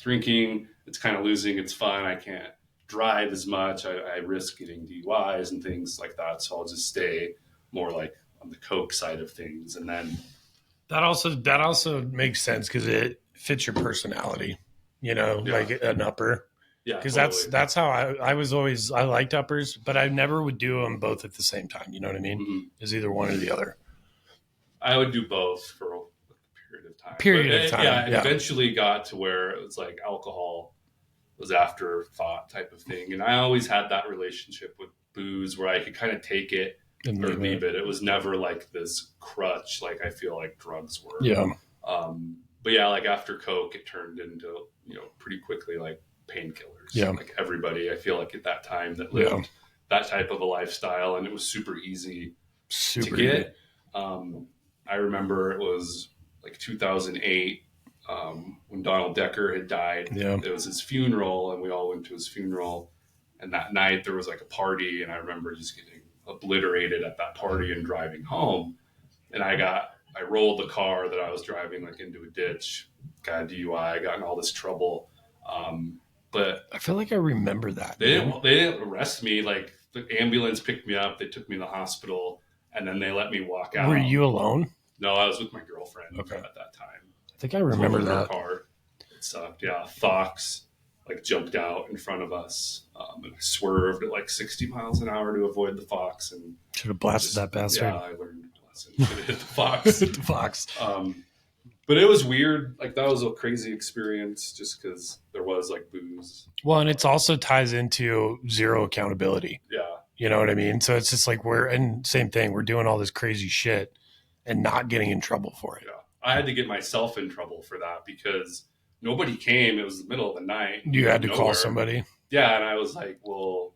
drinking, it's kind of losing its fun. I can't drive as much. I risk getting DUIs and things like that. So I'll just stay more like on the Coke side of things. And then that also makes sense because it fits your personality, like an upper. Yeah, because totally. that's how I was always. I liked uppers, but I never would do them both at the same time. You know what I mean? Mhm. It's either one or the other. I would do both for a period of time. Yeah, it eventually got to where it was like alcohol was afterthought type of thing, and I always had that relationship with booze where I could kind of take it And or leave leave it. It was never like this crutch like I feel like drugs were. Yeah. But yeah, like after Coke, it turned into pretty quickly like painkillers. Yeah. Like everybody, I feel like at that time that lived that type of a lifestyle, and it was super easy to get. I remember it was like 2008 when Donald Decker had died. Yeah. It was his funeral, and we all went to his funeral. And that night there was like a party, and I remember just getting obliterated at that party and driving home. And I rolled the car that I was driving like into a ditch, got a DUI, got in all this trouble. But I feel like I remember that. They didn't arrest me. Like the ambulance picked me up, they took me to the hospital, and then they let me walk out. Were you alone? No, I was with my girlfriend at that time. I think I remember that. Car. It sucked. Yeah, Fox like jumped out in front of us, and I swerved at like 60 miles an hour to avoid the Fox, and should have blasted that bastard. Yeah, I learned a lesson. Should have hit the Fox. Hit the Fox. But it was weird. Like that was a crazy experience, just because there was like booze. Well, and it also ties into zero accountability. Yeah. You know what I mean? So it's just like same thing. We're doing all this crazy shit and not getting in trouble for it. Yeah. I had to get myself in trouble for that because nobody came. It was the middle of the night. You had to call somebody. Yeah. And I was like, well,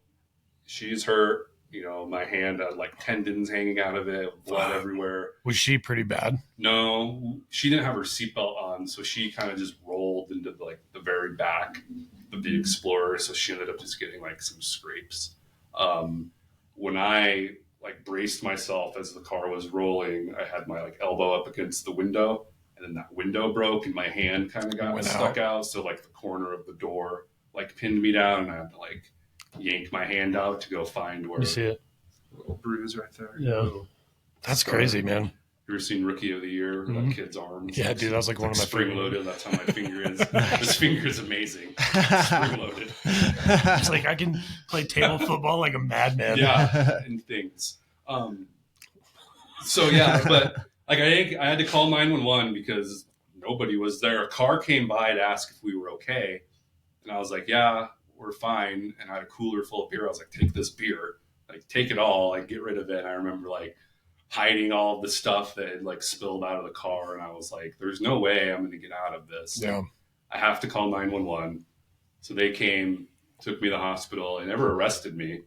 she's hurt. My hand had like tendons hanging out of it, blood everywhere. Was she pretty bad? No, she didn't have her seatbelt on. So she kind of just rolled into like the very back of the Explorer. So she ended up just getting like some scrapes. When I like braced myself as the car was rolling, I had my like elbow up against the window, and then that window broke and my hand kind of got stuck out. So like the corner of the door like pinned me down, and I had to like yank my hand out to go find where you see it. Little bruise right there. Yeah. That's crazy, man. You ever seen Rookie of the Year? Mm-hmm. That kid's arms. Yeah, dude, that was like one of my spring loaded. That's how my finger is. This finger is amazing. Spring loaded. It's like I can play table football like a madman. Yeah, and things. So yeah, but like I had to call 911 because nobody was there. A car came by to ask if we were okay, and I was like, "Yeah, we're fine." And I had a cooler full of beer. I was like, "Take this beer, like take it all, like get rid of it." And I remember like hiding all of the stuff that had like spilled out of the car, and I was like, "There's no way I'm going to get out of this. Yeah, I have to call 911." So they came, took me to the hospital. They never arrested me,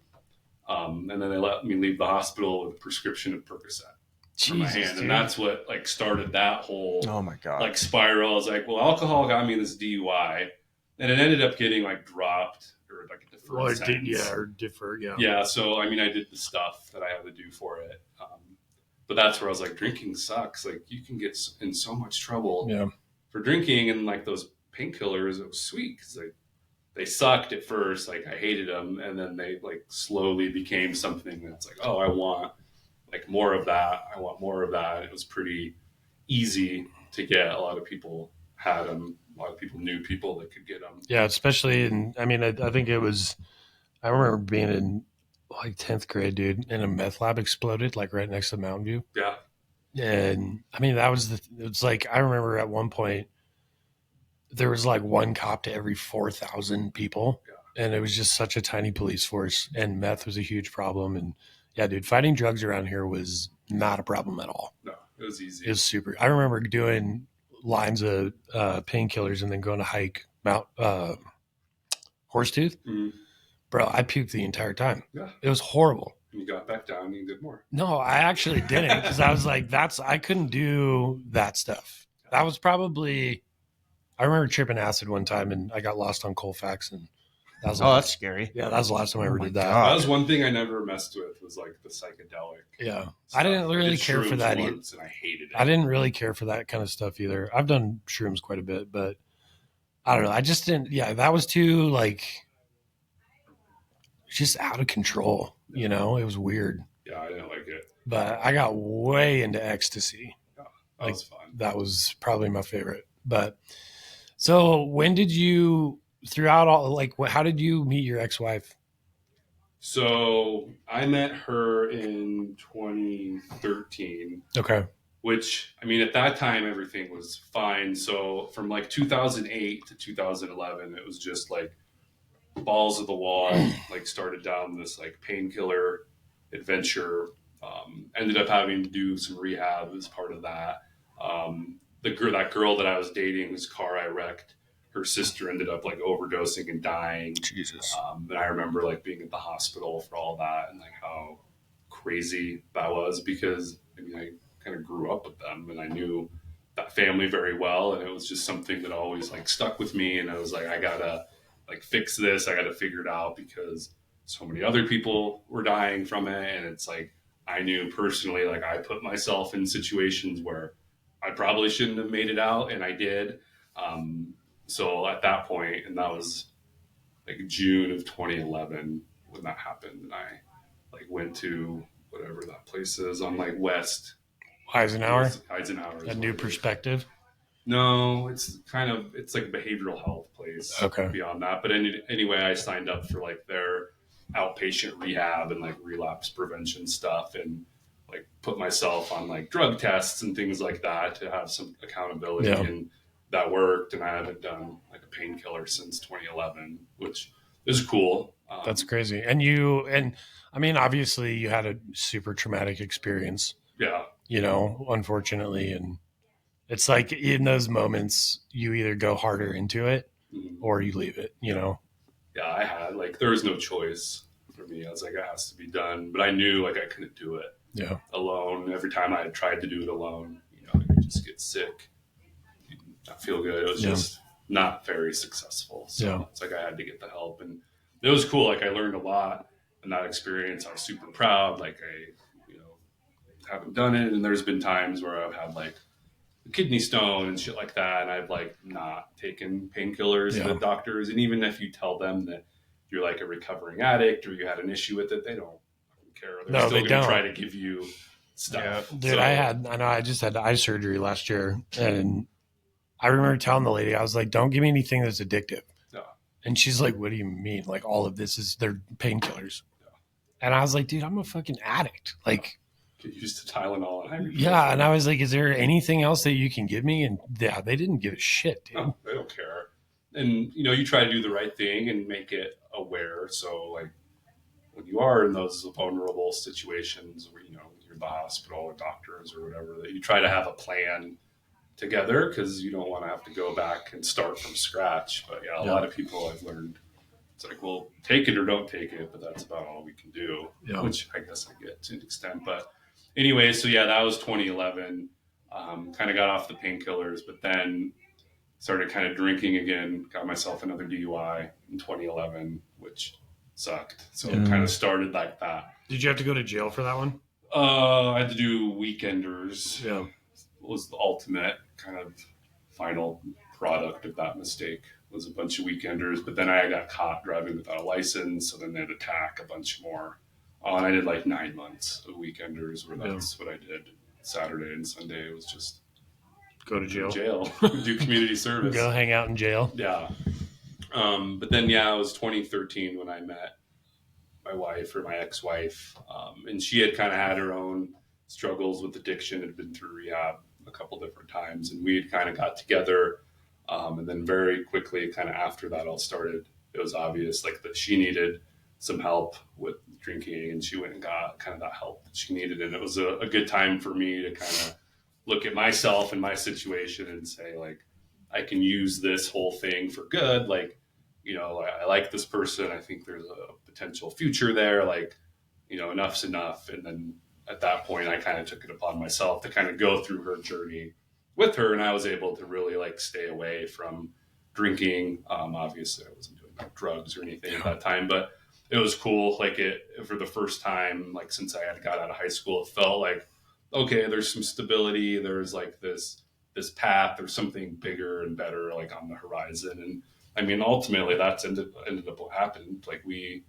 and then they let me leave the hospital with a prescription of Percocet for my hand, and that's what like started that whole like spiral. I was like, well, alcohol got me this DUI, and it ended up getting like dropped or like a deferred sentence. Yeah. So I mean, I did the stuff that I had to do for it, but that's where I was like, drinking sucks. Like you can get in so much trouble for drinking, and like those painkillers, it was sweet because they sucked at first. Like I hated them, and then they like slowly became something that's like, oh, I want like more of that. I want more of that. It was pretty easy to get. A lot of people had them. A lot of people knew people that could get them. Yeah, especially I think it was. I remember being in like 10th grade, dude, and a meth lab exploded like right next to Mountain View. Yeah, and I mean it's like I remember at one point there was like one cop to every 4,000 people, and it was just such a tiny police force, and meth was a huge problem. And yeah, dude, fighting drugs around here was not a problem at all. No, it was easy. It was super. I remember doing lines of painkillers and then going to hike Mount Horsetooth. Mm-hmm. Bro, I puked the entire time. Yeah. It was horrible. And you got back down and you did more. No, I actually didn't, because I was like, I couldn't do that stuff. That was probably, I remember tripping acid one time and I got lost on Colfax, and that was that's scary. Yeah, that was the last time I ever did that. That was one thing I never messed with, was like the psychedelic. Yeah. I didn't really care for that either. And I hated it. I didn't really care for that kind of stuff either. I've done shrooms quite a bit, but I don't know. I just didn't. Yeah, that was too like just out of control. You know, it was weird. Yeah, I didn't like it. But I got way into ecstasy. Yeah, that was fun. That was probably my favorite. But so when did you throughout all like how did you meet your ex-wife? So I met her in 2013. Okay. Which, I mean, at that time, everything was fine. So from like 2008 to 2011, it was just like balls of the wall, like started down this like painkiller adventure. Ended up having to do some rehab as part of that. That girl that I was dating, whose car I wrecked, her sister ended up like overdosing and dying. Jesus. And I remember like being at the hospital for all that and like how crazy that was because I mean I kind of grew up with them and I knew that family very well and it was just something that always like stuck with me and I was like I gotta like fix this, I gotta figure it out because so many other people were dying from it and it's like I knew personally like I put myself in situations where I probably shouldn't have made it out and I did. So at that point, and that was like June of 2011 when that happened, and I like went to whatever that place is on like West Eisenhower. A New perspective. No, it's like a behavioral health place. Okay. Beyond that, but anyway, I signed up for like their outpatient rehab and like relapse prevention stuff, and like put myself on like drug tests and things like that to have some accountability, and that worked. And I haven't done like a painkiller since 2011, which is cool. That's crazy. And I mean, obviously, you had a super traumatic experience. Yeah. You know, unfortunately, and it's like in those moments, you either go harder into it or you leave it, you know? Yeah, I had like, there was no choice for me. I was like, it has to be done. But I knew like I couldn't do it alone. Every time I had tried to do it alone, you know, I just get sick, not feel good. It was just not very successful. So it's like I had to get the help. And it was cool. Like I learned a lot in that experience. I was super proud. Like haven't done it. And there's been times where I've had like a kidney stone and shit like that. And I've like not taken painkillers to the doctors. And even if you tell them that you're like a recovering addict or you had an issue with it, they don't care. They're still going to try to give you stuff. Yeah. Dude, I just had eye surgery last year. And I remember telling the lady, I was like, don't give me anything that's addictive. Yeah. And she's like, what do you mean? Like all of this they're painkillers. Yeah. And I was like, dude, I'm a fucking addict. Like, get used to Tylenol and ibuprofen. Yeah, and I was like, is there anything else that you can give me? And yeah, they didn't give a shit, dude. No, they don't care. And, you know, you try to do the right thing and make it aware. So, like, when you are in those vulnerable situations where, you know, you're in the hospital or doctors or whatever, that you try to have a plan together because you don't want to have to go back and start from scratch. But, yeah, a lot of people I've learned, it's like, well, take it or don't take it, but that's about all we can do, which I guess I get to an extent. But anyway, so yeah, that was 2011. Kind of got off the painkillers, but then started kind of drinking again. Got myself another DUI in 2011, which sucked. So it kind of started like that. Did you have to go to jail for that one? I had to do weekenders. Yeah, was the ultimate kind of final product of that mistake. Was a bunch of weekenders, but then I got caught driving without a license, so then they'd attack a bunch more. And I did like 9 months of weekenders where that's what I did. Saturday and Sunday was just go to jail, do community service, go hang out in jail. Yeah. But then, it was 2013 when I met my wife or my ex-wife. And she had kind of had her own struggles with addiction, had been through rehab a couple different times. And we had kind of got together. And then very quickly, kind of after that all started, it was obvious like that she needed some help with drinking, and she went and got kind of that help that she needed. And it was a good time for me to kind of look at myself and my situation and say, like, I can use this whole thing for good. Like, you know, I like this person. I think there's a potential future there. Like, you know, enough's enough. And then at that point, I kind of took it upon myself to kind of go through her journey with her. And I was able to really like stay away from drinking. Obviously I wasn't doing like drugs or anything at that time, but it was cool. Like for the first time, like since I had got out of high school, it felt like, okay, there's some stability. There's like this this path or something bigger and better like on the horizon. And I mean, ultimately that's ended up what happened. Like we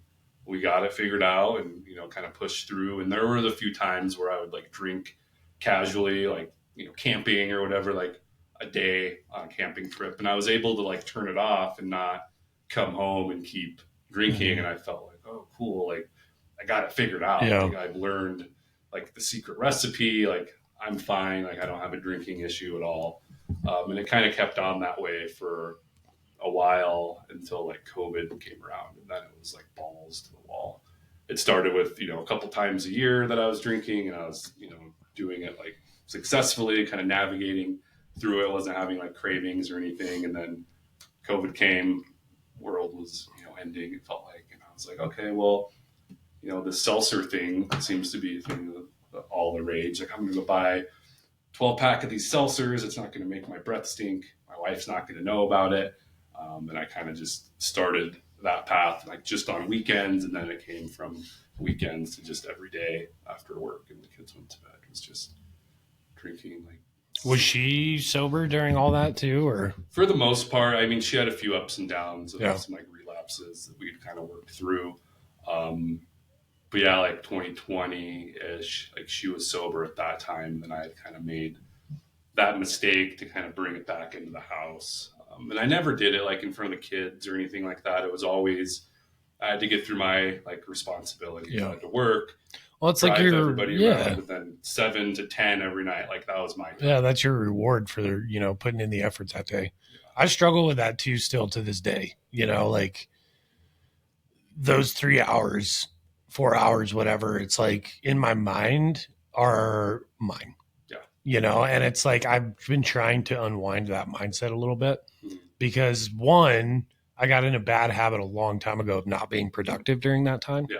got it figured out and, you know, kind of pushed through. And there were the few times where I would like drink casually, like, you know, camping or whatever, like a day on a camping trip. And I was able to like turn it off and not come home and keep drinking. And I felt like, oh, cool. Like I got it figured out. Yeah. Like I've learned like the secret recipe. Like I'm fine. Like I don't have a drinking issue at all. And it kind of kept on that way for a while until like COVID came around, and then it was like balls to the wall. It started with, you know, a couple times a year that I was drinking, and I was, you know, doing it like successfully, kind of navigating through it. Wasn't having like cravings or anything, and then COVID came, world was, you know, ending. It felt like, and I was like, okay, well, you know, this seltzer thing seems to be a thing of all the rage. Like I'm going to go buy 12-pack of these seltzers. It's not going to make my breath stink. My wife's not going to know about it. And I kind of just started that path like just on weekends, and then it came from weekends to just every day after work and the kids went to bed. It was just drinking. Like, Was she sober during all that too, or? for the most part, I mean, she had a few ups and downs of Yeah. some like relapses that we'd kind of worked through. But yeah, like 2020 ish, like she was sober at that time. Then I had kind of made that mistake to kind of bring it back into the house. And I never did it like in front of the kids or anything like that. It was always, I had to get through my like responsibilities. Yeah. I had to work, Well, it's drive like your everybody around, but then 7 to 10 every night. Like that was my time. Yeah, that's your reward for, you know, putting in the effort that day. I struggle with that too, still to this day. You know, like those 3 hours, 4 hours, whatever. It's like in my mind are mine. Yeah. You know, and it's like I've been trying to unwind that mindset a little bit Mhm. because one, I got in a bad habit a long time ago of not being productive during that time. Yeah.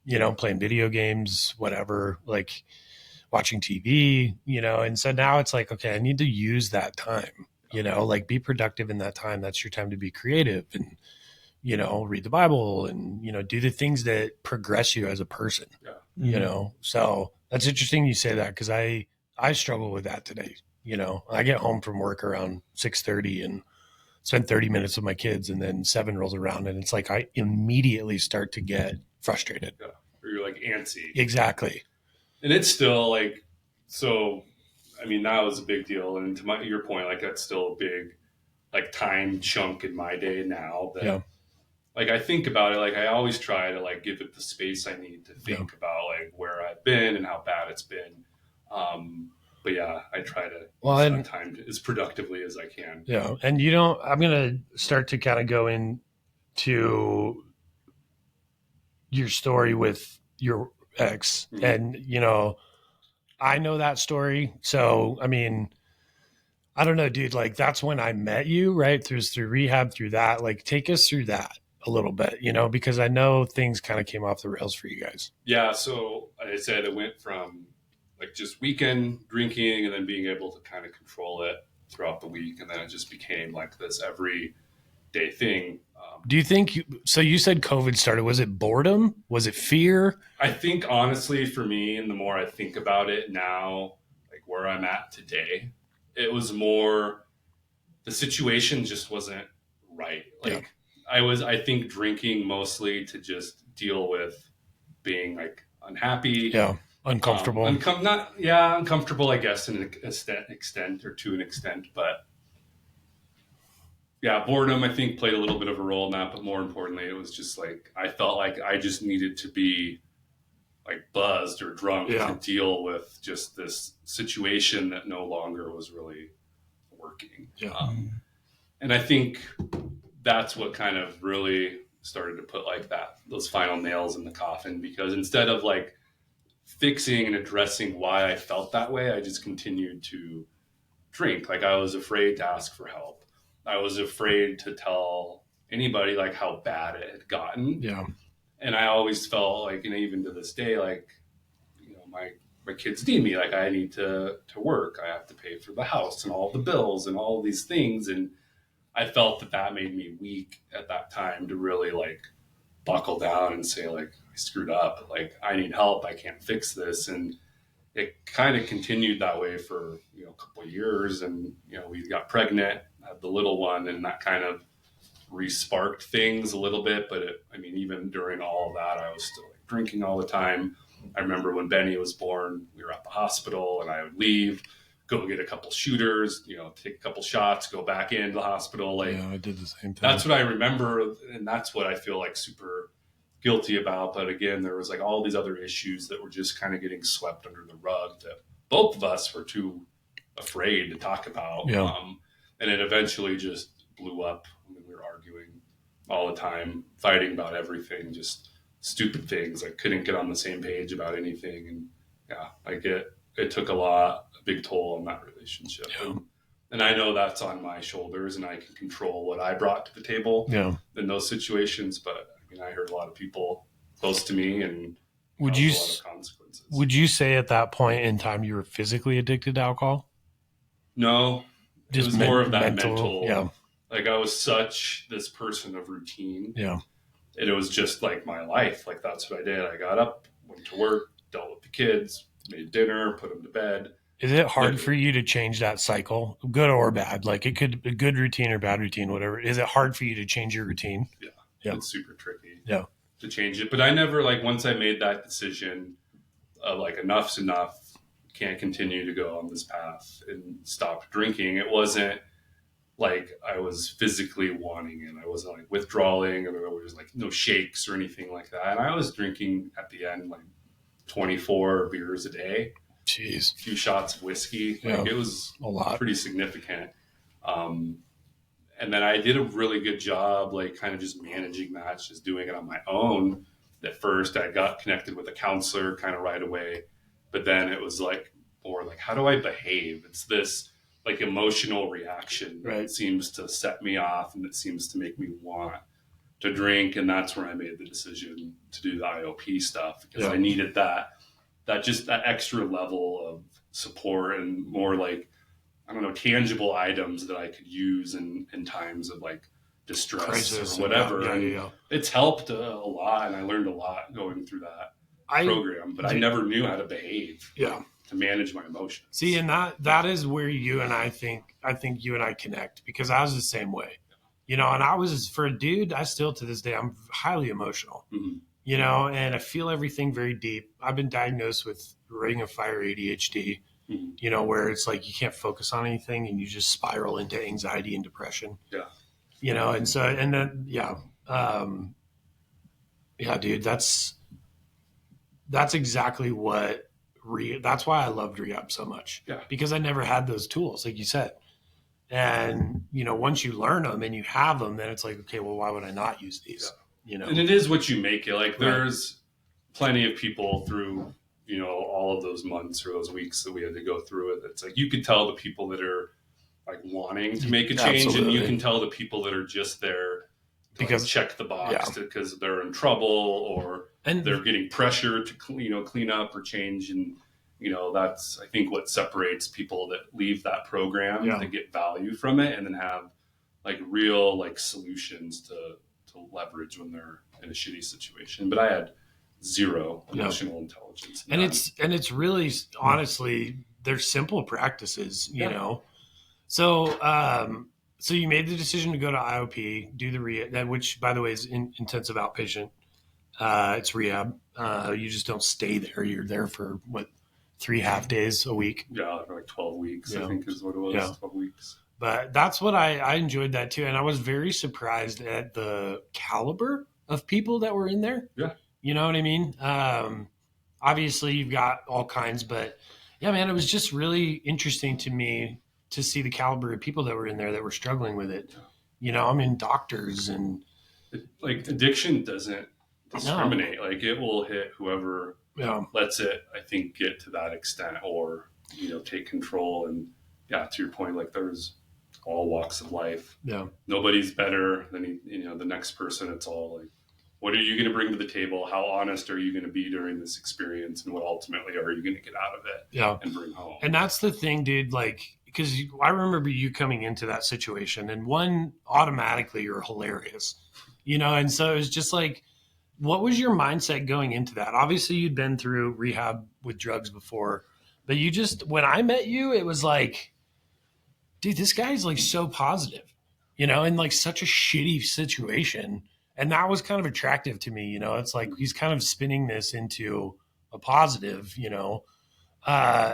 You know, playing video games, whatever, like watching TV, you know, and so now it's like, okay, I need to use that time, you know, like be productive in that time. That's your time to be creative and, you know, read the Bible and, you know, do the things that progress you as a person, Yeah. you know. So that's interesting you say that because I struggle with that today. You know, I get home from work around 6:30 and spend 30 minutes with my kids, and then 7 rolls around and it's like I immediately start to get frustrated. Yeah. Or you're like antsy. Exactly. And it's still like, so, I mean, that was a big deal. And to your point, like that's still a big like time chunk in my day now that, Yeah. like I think about it, like I always try to like give it the space I need to think about like where I've been and how bad it's been. But yeah, I try to spend time as productively as I can. Yeah. And you don't, I'm going to start to kind of go into your story with your ex. Mhm. And, you know, I know that story. So, I mean, I don't know, dude, like that's when I met you, right? Through rehab, through that, like take us through that a little bit, you know, because I know things kind of came off the rails for you guys. Yeah. So like I said, it went from like just weekend drinking and then being able to kind of control it throughout the week. And then it just became like this everyday thing. Do you think so you said COVID started, was it boredom? Was it fear? I think honestly for me, and the more I think about it now, like where I'm at today, it was more, the situation just wasn't right. Like I think drinking mostly to just deal with being like unhappy. Yeah. Uncomfortable. Uncomfortable, I guess, in an extent or to an extent, but yeah, boredom, I think, played a little bit of a role in that. But more importantly, it was just like I felt like I just needed to be like buzzed or drunk to deal with just this situation that no longer was really working. Yeah. And I think that's what kind of really started to put like those final nails in the coffin, because instead of like fixing and addressing why I felt that way, I just continued to drink. Like I was afraid to ask for help. I was afraid to tell anybody like how bad it had gotten. Yeah. And I always felt like, and even to this day, like, you know, my kids need me. Like I need to work. I have to pay for the house and all the bills and all of these things. And I felt that made me weak at that time to really like buckle down and say like, I screwed up. Like I need help. I can't fix this. And it kind of continued that way for, a couple of years. And, we got pregnant, had the little one, and that kind of re-sparked things a little bit. But even during all of that, I was still like drinking all the time. I remember when Benny was born, we were at the hospital and I would leave, go get a couple shooters, take a couple shots, go back into the hospital. Like, yeah, I did the same thing. That's what I remember. And that's what I feel like super guilty about. But again, there was like all these other issues that were just kind of getting swept under the rug that both of us were too afraid to talk about. Yeah. And it eventually just blew up. We were arguing all the time, fighting about everything, just stupid things. I couldn't get on the same page about anything. And it took a big toll on that relationship. Yeah. And I know that's on my shoulders and I can control what I brought to the table in those situations. But I heard a lot of people close to me, and a lot of consequences. Would you say at that point in time you were physically addicted to alcohol? No, it was more of that mental. Yeah. Like I was such this person of routine. Yeah. And it was just like my life. Like that's what I did. I got up, went to work, dealt with the kids, made dinner, put them to bed. Is it hard for you to change that cycle, good or bad? Like it could be a good routine or bad routine, whatever. Is it hard for you to change your routine? Yeah. It's super tricky to change it. But I never, like, once I made that decision of like, enough's enough, can't continue to go on this path and stop drinking. It wasn't like I was physically wanting it. I wasn't like withdrawing, and there was like no shakes or anything like that. And I was drinking at the end, like 24 beers a day. Jeez. A few shots of whiskey. Like it was a lot. Pretty significant. And then I did a really good job, like kind of just managing that, just doing it on my own. At first, I got connected with a counselor kind of right away. But then it was like more like, how do I behave? It's this like emotional reaction that seems to set me off and it seems to make me want to drink. And that's where I made the decision to do the IOP stuff, because I needed that extra level of support and more like, I don't know, tangible items that I could use in times of like distress crisis or whatever. It's helped a lot, and I learned a lot going through that program, but I never knew how to behave to manage my emotions. See, and that is where you and I think you and I connect, because I was the same way, and I was, for a dude, I still to this day, I'm highly emotional, and I feel everything very deep. I've been diagnosed with ring of fire ADHD, where it's like you can't focus on anything and you just spiral into anxiety and depression. And so, and then, dude, that's exactly what that's why I loved rehab so much, because I never had those tools, like you said. And, once you learn them and you have them, then it's like, okay, well, why would I not use these? And it is what you make it. Like there's plenty of people through, all of those months or those weeks that we had to go through it. It's like, you could tell the people that are like wanting to make a change. Absolutely. And you can tell the people that are just there to like check the box because they're in trouble or they're getting pressure to clean up or change. And, that's, I think, what separates people that leave that program to get value from it and then have like real like solutions to leverage when they're in a shitty situation. But I had zero emotional intelligence. And it's really, honestly, they're simple practices, So, so you made the decision to go to IOP, do the rehab, which, by the way, is intensive outpatient. It's rehab. You just don't stay there. You're there for 3 half days a week. Yeah, for like 12 weeks, I think is what it was. 12 weeks. But that's what I enjoyed that too. And I was very surprised at the caliber of people that were in there. Yeah. You know what I mean? Obviously you've got all kinds, but yeah, man, it was just really interesting to me to see the caliber of people that were in there that were struggling with it. Doctors and like addiction doesn't discriminate. No. Like it will hit whoever lets it, I think, get to that extent or, take control. And to your point, like there's all walks of life. Yeah. Nobody's better than, the next person. It's all like, what are you going to bring to the table? How honest are you going to be during this experience? And what ultimately are you going to get out of it and bring home? And that's the thing, dude, like, because I remember you coming into that situation and automatically you're hilarious, and so it was just like, what was your mindset going into that? Obviously you'd been through rehab with drugs before. But you just, when I met you, it was like, dude, this guy's like so positive, you know, in like such a shitty situation. And that was kind of attractive to me, you know. It's like he's kind of spinning this into a positive, you know.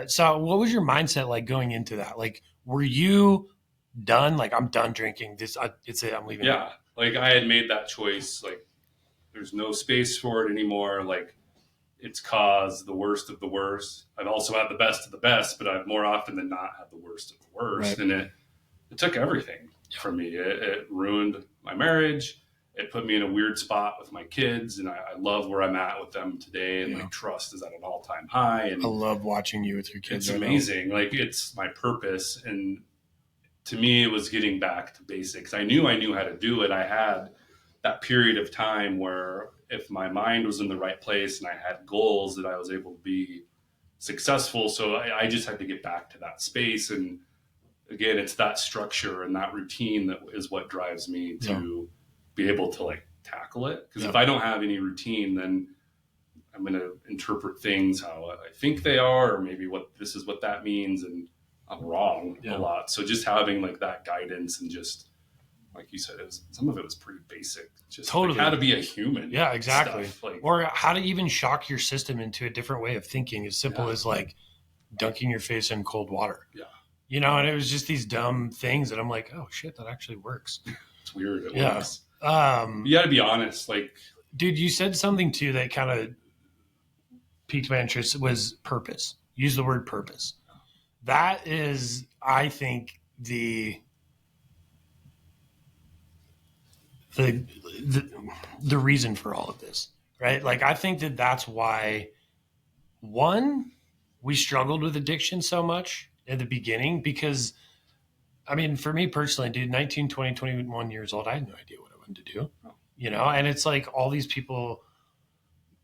So what was your mindset like going into that? Like, were you done? Like, I'm done drinking. It's it. I'm leaving. Yeah, like I had made that choice. Like, there's no space for it anymore. Like, it's caused the worst of the worst. I've also had the best of the best, but I've more often than not had the worst of the worst. Right. And it took everything from me. It ruined my marriage. It put me in a weird spot with my kids, and I love where I'm at with them today. And Yeah. my trust is at an all-time high. And I love watching you with your kids. it's amazing. Like, it's my purpose. And to me, it was getting back to basics. I knew how to do it. I had that period of time where if my mind was in the right place and I had goals, that I was able to be successful. So I just had to get back to that space. And again, it's that structure and that routine that is what drives me to be able to like tackle it. Because if I don't have any routine, then I'm going to interpret things how I think they are, or maybe this is what that means. And I'm wrong a lot. So just having like that guidance and just, like you said, some of it was pretty basic. Just Totally. like how to be a human. Yeah, exactly. Like, or how to even shock your system into a different way of thinking, as simple as like dunking your face in cold water. Yeah. You know, and it was just these dumb things that I'm like, oh shit, that actually works. It's weird. It Yeah. works. You got to be honest. Like, dude, you said something too that kind of piqued my interest, was purpose. Use the word purpose. That is, I think, the reason for all of this, right? Like, I think that that's why, one, we struggled with addiction so much at the beginning, because, I mean, for me personally, dude, 19, 20, 21 years old, I had no idea what I wanted to do, you know? And it's like all these people,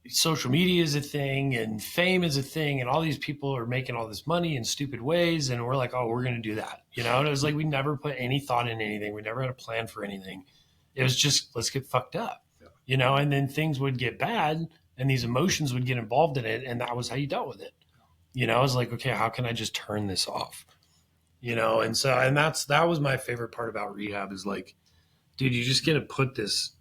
social media is a thing and fame is a thing, and all these people are making all this money in stupid ways, and we're like, oh, we're going to do that, you know? And it was like we never put any thought in anything. We never had a plan for anything. It was just, let's get fucked up, you know? And then things would get bad and these emotions would get involved in it, and that was how you dealt with it. You know, I was like, okay, how can I just turn this off? You know, and so, and that was my favorite part about rehab, is like, dude, you just get to put this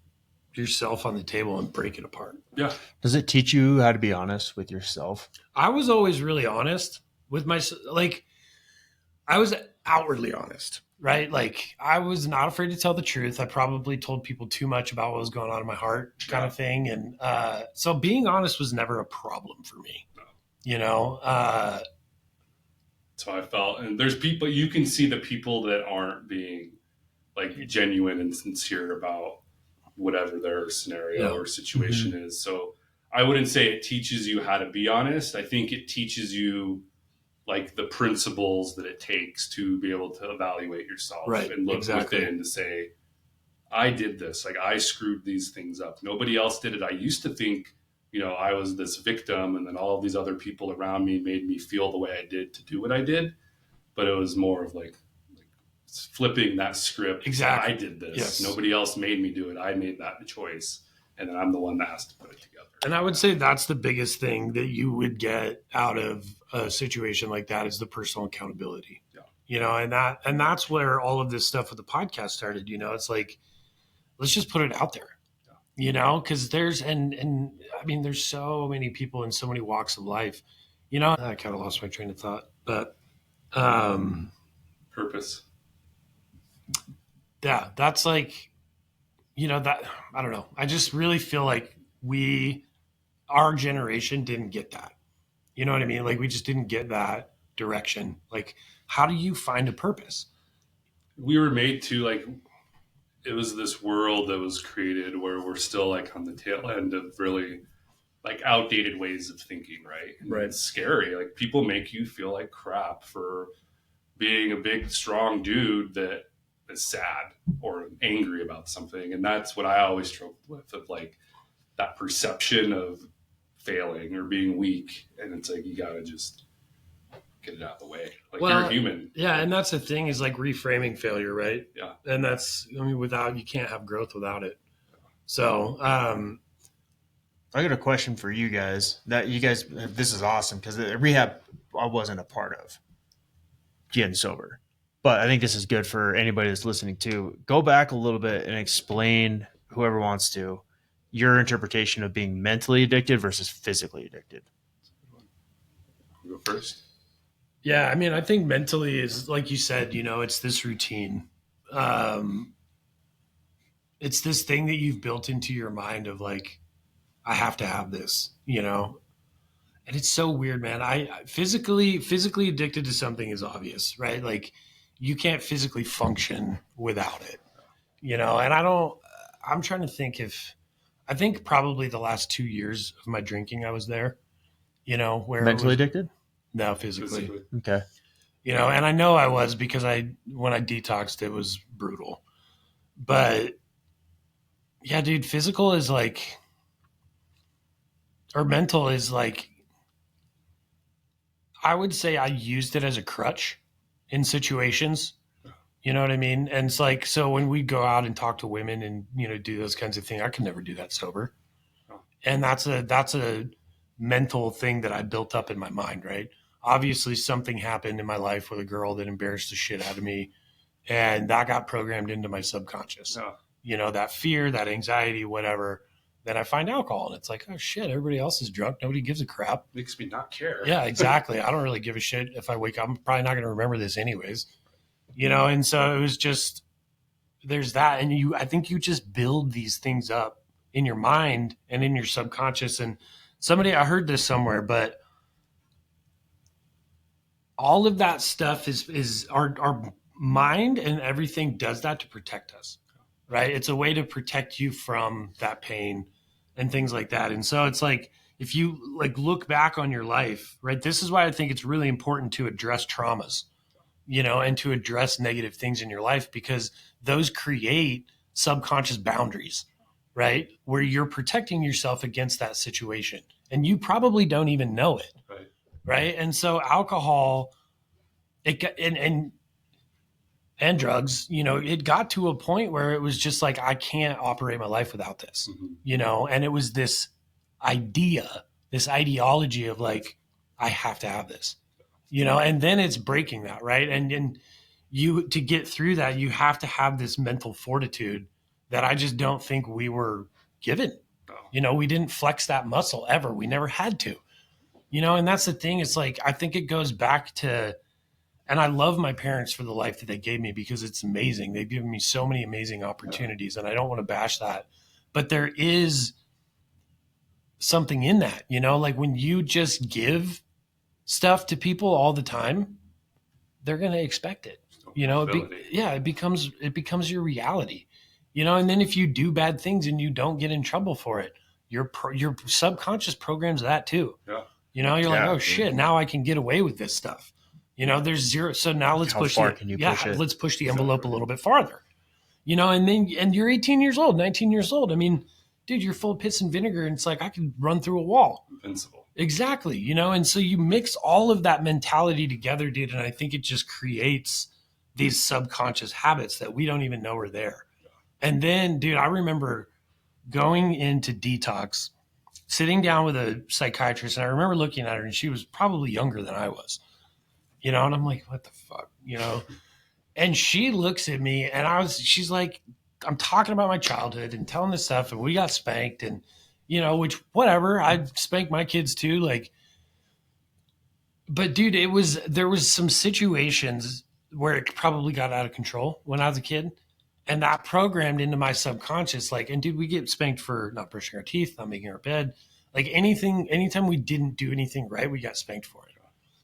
yourself on the table and break it apart. yeah. Does it teach you how to be honest with yourself? I was always really honest with myself. Like, I was outwardly honest, right? Like, I was not afraid to tell the truth. I probably told people too much about what was going on in my heart, kind of thing. And so being honest was never a problem for me, you know? So I felt, and there's people, you can see the people that aren't being like genuine and sincere about whatever their scenario or situation is. So I wouldn't say it teaches you how to be honest. I think it teaches you like the principles that it takes to be able to evaluate yourself and look within to say, I did this, like I screwed these things up. Nobody else did it. I used to think, you know, I was this victim, and then all of these other people around me made me feel the way I did to do what I did. But it was more of like flipping that script. Exactly. I did this. Yes. Nobody else made me do it. I made that choice. And then I'm the one that has to put it together. And I would say that's the biggest thing that you would get out of a situation like that, is the personal accountability. Yeah. You know, and that's where all of this stuff with the podcast started. You know, it's like, let's just put it out there. You know, because there's and I mean, there's so many people in so many walks of life. You know, I kind of lost my train of thought, but Purpose. Yeah, that's like, you know, that, I don't know. I just really feel like our generation didn't get that. You know what I mean? Like, we just didn't get that direction. Like, how do you find a purpose? We were made to, like, it was this world that was created where we're still like on the tail end of really like outdated ways of thinking, right? And it's scary. Like, people make you feel like crap for being a big, strong dude that is sad or angry about something. And that's what I always struggled with, of like that perception of failing or being weak. And it's like, you got to just get it out of the way. Like, you're a human. Yeah. And that's the thing, is like reframing failure, right? Yeah. And that's, I mean, you can't have growth without it. So, I got a question for you guys. This is awesome, because the rehab wasn't a part of getting sober. But I think this is good for anybody that's listening too. Go back a little bit and explain, whoever wants to, your interpretation of being mentally addicted versus physically addicted. Go first. Yeah, I mean, I think mentally is like you said, it's this routine. It's this thing that you've built into your mind of like, I have to have this, and it's so weird, man. I physically addicted to something is obvious, right? Like you can't physically function without it, and I'm trying to think I think probably the last 2 years of my drinking, I was there, where Mentally addicted? No, physically. Okay. And I know I was because when I detoxed, it was brutal. But yeah, dude, physical is like, or mental is like, I would say I used it as a crutch in situations. You know what I mean? And it's like, so when we go out and talk to women and, do those kinds of things, I could never do that sober. And that's a mental thing that I built up in my mind, right? Obviously something happened in my life with a girl that embarrassed the shit out of me. And that got programmed into my subconscious, that fear, that anxiety, whatever. Then I find alcohol and it's like, oh shit, everybody else is drunk. Nobody gives a crap. Makes me not care. Yeah, exactly. I don't really give a shit if I wake up. I'm probably not going to remember this anyways, And so it was just, there's that. And I think you just build these things up in your mind and in your subconscious. And I heard this somewhere, but all of that stuff is our mind and everything does that to protect us, right? It's a way to protect you from that pain and things like that. And so it's like, if you like look back on your life, right? This is why I think it's really important to address traumas, and to address negative things in your life, because those create subconscious boundaries, right? Where you're protecting yourself against that situation and you probably don't even know it. Right. And so alcohol, and drugs, it got to a point where it was just like, I can't operate my life without this, and it was this ideology of like, I have to have this, and then it's breaking that. Right. And you, to get through that, you have to have this mental fortitude that I just don't think we were given. We didn't flex that muscle ever. We never had to. And that's the thing. It's like, I think it goes back to, and I love my parents for the life that they gave me because it's amazing. They've given me so many amazing opportunities and I don't want to bash that, but there is something in that, like when you just give stuff to people all the time, they're going to expect it, it becomes your reality, and then if you do bad things and you don't get in trouble for it, your subconscious programs that too. You're like, oh shit, now I can get away with this stuff. There's zero. So now let's push let's push the envelope a little bit farther. And you're 18 years old, 19 years old. I mean, dude, you're full of piss and vinegar and it's like, I could run through a wall. Invincible. Exactly. And so you mix all of that mentality together, dude. And I think it just creates these subconscious habits that we don't even know are there. And then, dude, I remember going into detox, sitting down with a psychiatrist, and I remember looking at her and she was probably younger than I was, and I'm like, what the fuck, and she looks at me and she's like, I'm talking about my childhood and telling this stuff and we got spanked and, which whatever, I spanked my kids too. Like, but dude, there was some situations where it probably got out of control when I was a kid. And that programmed into my subconscious, like, and dude, we get spanked for not brushing our teeth, not making our bed, like anytime we didn't do anything right, we got spanked for it.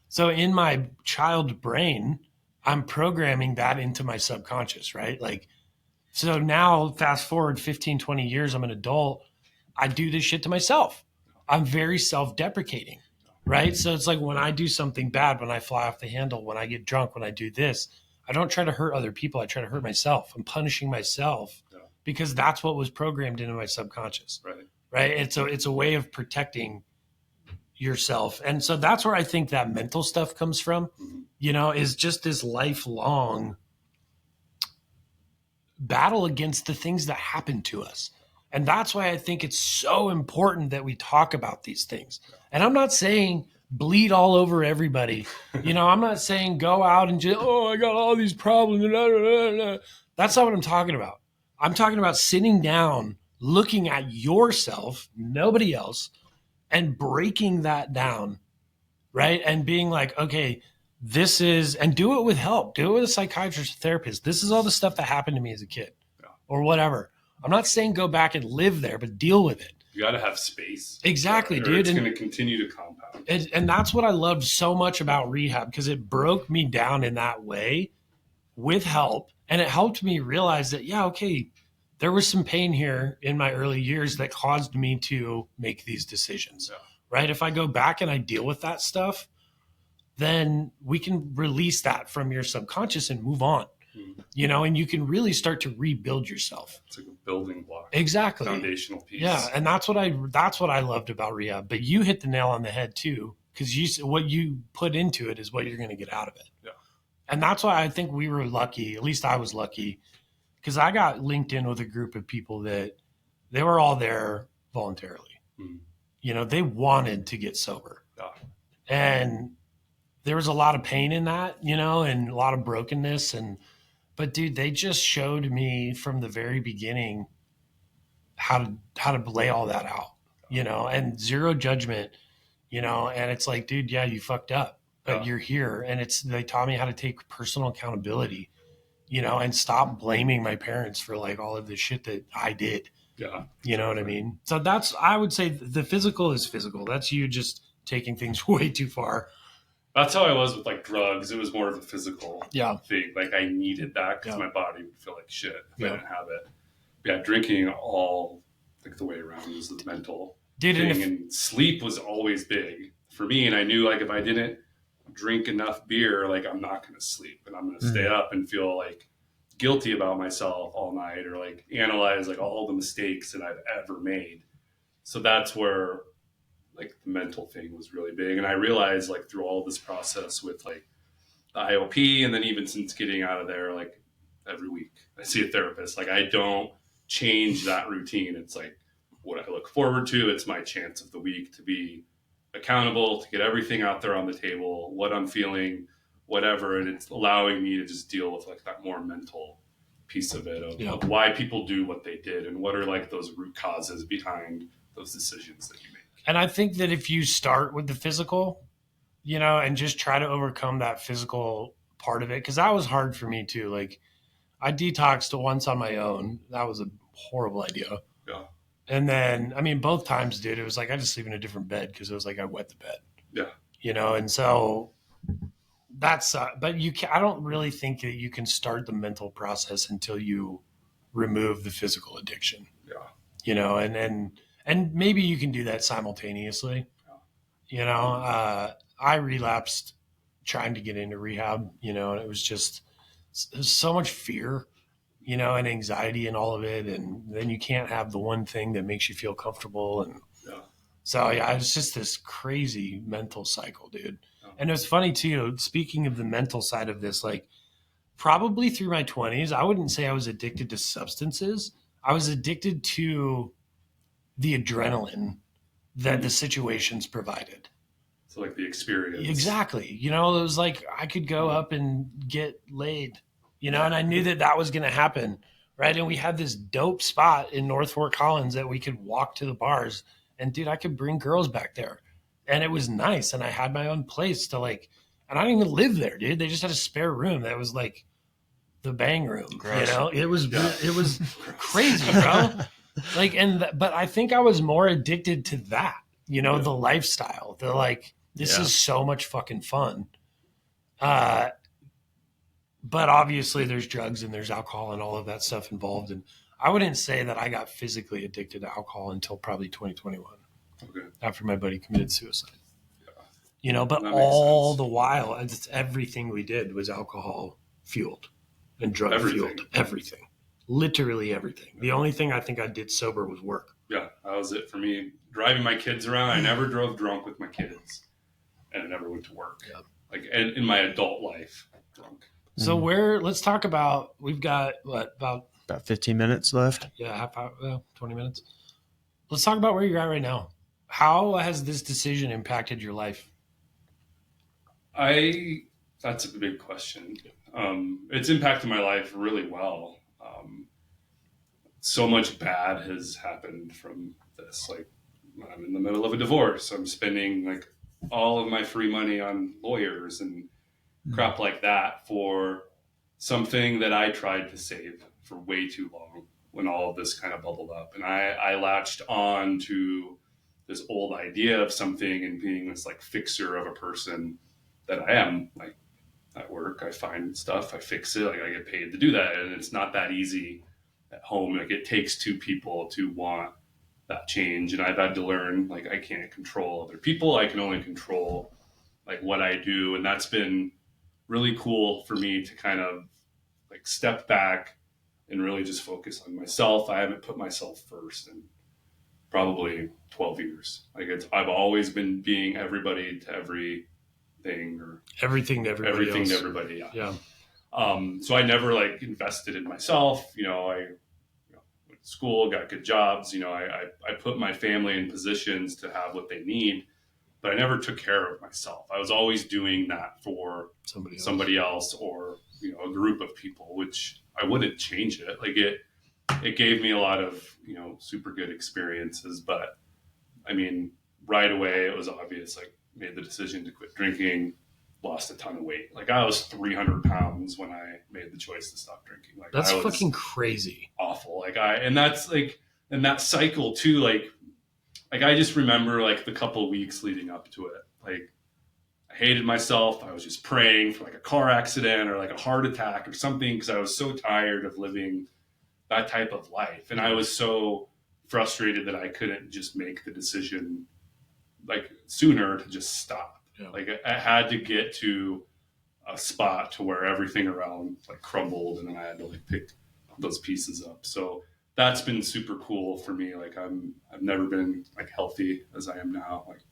So in my child brain, I'm programming that into my subconscious, right? Like, so now fast forward 15, 20 years, I'm an adult. I do this shit to myself. I'm very self-deprecating, right? So it's like when I do something bad, when I fly off the handle, when I get drunk, when I do this, I don't try to hurt other people. I try to hurt myself. I'm punishing myself because that's what was programmed into my subconscious. Right. It's a way of protecting yourself. And so that's where I think that mental stuff comes from, is just this lifelong battle against the things that happen to us. And that's why I think it's so important that we talk about these things. And I'm not saying bleed all over everybody. You know, I'm not saying go out and just, oh, I got all these problems. That's not what I'm talking about. I'm talking about sitting down, looking at yourself, nobody else, and breaking that down, right? And being like, okay, this is, and do it with help. Do it with a psychiatrist, a therapist. This is all the stuff that happened to me as a kid or whatever. I'm not saying go back and live there, but deal with it. You got to have space. Exactly, or dude. It's going to continue to compound. And that's what I loved so much about rehab, because it broke me down in that way with help. And it helped me realize that, yeah, okay, there was some pain here in my early years that caused me to make these decisions, right? If I go back and I deal with that stuff, then we can release that from your subconscious and move on. You know, and you can really start to rebuild yourself. It's like a building block. Exactly. Foundational piece. Yeah. And that's what I loved about rehab. But you hit the nail on the head too, because what you put into it is what you're going to get out of it. Yeah. And that's why I think we were lucky. At least I was lucky, because I got linked in with a group of people that they were all there voluntarily. You know, they wanted to get sober. Yeah. And there was a lot of pain in that, you know, and a lot of brokenness. But dude, they just showed me from the very beginning how to lay all that out, you know, and zero judgment, you know. And it's like, dude, yeah, you fucked up, but you're here. And they taught me how to take personal accountability, you know, and stop blaming my parents for like all of the shit that I did. Yeah. You know what I mean? So I would say the physical is physical. That's you just taking things way too far. That's how I was with like drugs. It was more of a physical thing. Like I needed that because my body would feel like shit if I didn't have it. But yeah, drinking all like the way around was the mental thing. And sleep was always big for me. And I knew like if I didn't drink enough beer, like I'm not going to sleep and I'm going to stay up and feel like guilty about myself all night, or like analyze like all the mistakes that I've ever made. So that's where like the mental thing was really big. And I realized like through all this process with like the IOP, and then even since getting out of there, like every week I see a therapist. Like I don't change that routine. It's like what I look forward to. It's my chance of the week to be accountable, to get everything out there on the table, what I'm feeling, whatever. And it's allowing me to just deal with like that more mental piece of it, of why people do what they did and what are like those root causes behind those decisions that you make. And I think that if you start with the physical, you know, and just try to overcome that physical part of it, because that was hard for me too. Like I detoxed once on my own. That was a horrible idea. Yeah. And then, I mean, both times, dude, it was like I just sleep in a different bed because it was like I wet the bed. Yeah. You know, and so that's, but I don't really think that you can start the mental process until you remove the physical addiction. Yeah. You know, and maybe you can do that simultaneously. You know, I relapsed trying to get into rehab, you know, and it was so much fear, you know, and anxiety and all of it. And then you can't have the one thing that makes you feel comfortable. And so, yeah, it's just this crazy mental cycle, dude. And it was funny too, speaking of the mental side of this, like probably through my 20s, I wouldn't say I was addicted to substances. I was addicted to the adrenaline that the situations provided. So like the experience. Exactly. You know, it was like I could go up and get laid, you know, and I knew that was going to happen. Right. And we had this dope spot in North Fort Collins that we could walk to the bars, and dude, I could bring girls back there, and it was nice. And I had my own place to like, and I didn't even live there, dude. They just had a spare room that was like the bang room. Gross. You know, it was crazy, bro. Like, but I think I was more addicted to that, you know, the lifestyle. The like, this is so much fucking fun. But obviously there's drugs and there's alcohol and all of that stuff involved. And I wouldn't say that I got physically addicted to alcohol until probably 2021. Okay. After my buddy committed suicide. Yeah. You know, but all the while, everything we did was alcohol fueled and drug fueled. Everything. Literally everything. The only thing I think I did sober was work. Yeah, that was it for me. Driving my kids around. I never drove drunk with my kids, and I never went to work. Yeah. Like in my adult life, drunk. So let's talk about, we've got about 15 minutes left. Yeah, half hour, 20 minutes. Let's talk about where you're at right now. How has this decision impacted your life? That's a big question. It's impacted my life really well. So much bad has happened from this. Like, I'm in the middle of a divorce. I'm spending like all of my free money on lawyers and crap like that for something that I tried to save for way too long when all of this kind of bubbled up. And I latched on to this old idea of something and being this like fixer of a person that I am. Like, at work, I find stuff, I fix it, like I get paid to do that. And it's not that easy at home. Like, it takes two people to want that change. And I've had to learn, like, I can't control other people. I can only control like what I do. And that's been really cool for me to kind of like step back and really just focus on myself. I haven't put myself first in probably 12 years. Like, I've always been being everybody to everything, or Everything to everybody everything else. to everybody. Yeah. Yeah. So I never like invested in myself. I went to school, got good jobs. I put my family in positions to have what they need, but I never took care of myself. I was always doing that for somebody else or a group of people, which I wouldn't change it. Like, it gave me a lot of super good experiences, but I mean, right away it was obvious. Like, made the decision to quit drinking, lost a ton of weight. Like, I was 300 pounds when I made the choice to stop drinking. Like, That's I was fucking crazy. awful. And that's like, and that cycle too, like I just remember like the couple of weeks leading up to it. Like, I hated myself. I was just praying for like a car accident or like a heart attack or something, because I was so tired of living that type of life. And I was so frustrated that I couldn't just make the decision like sooner to just stop. Yeah. Like, I had to get to a spot to where everything around like crumbled, and then I had to like pick those pieces up. So that's been super cool for me. Like, I've never been like healthy as I am now. Like,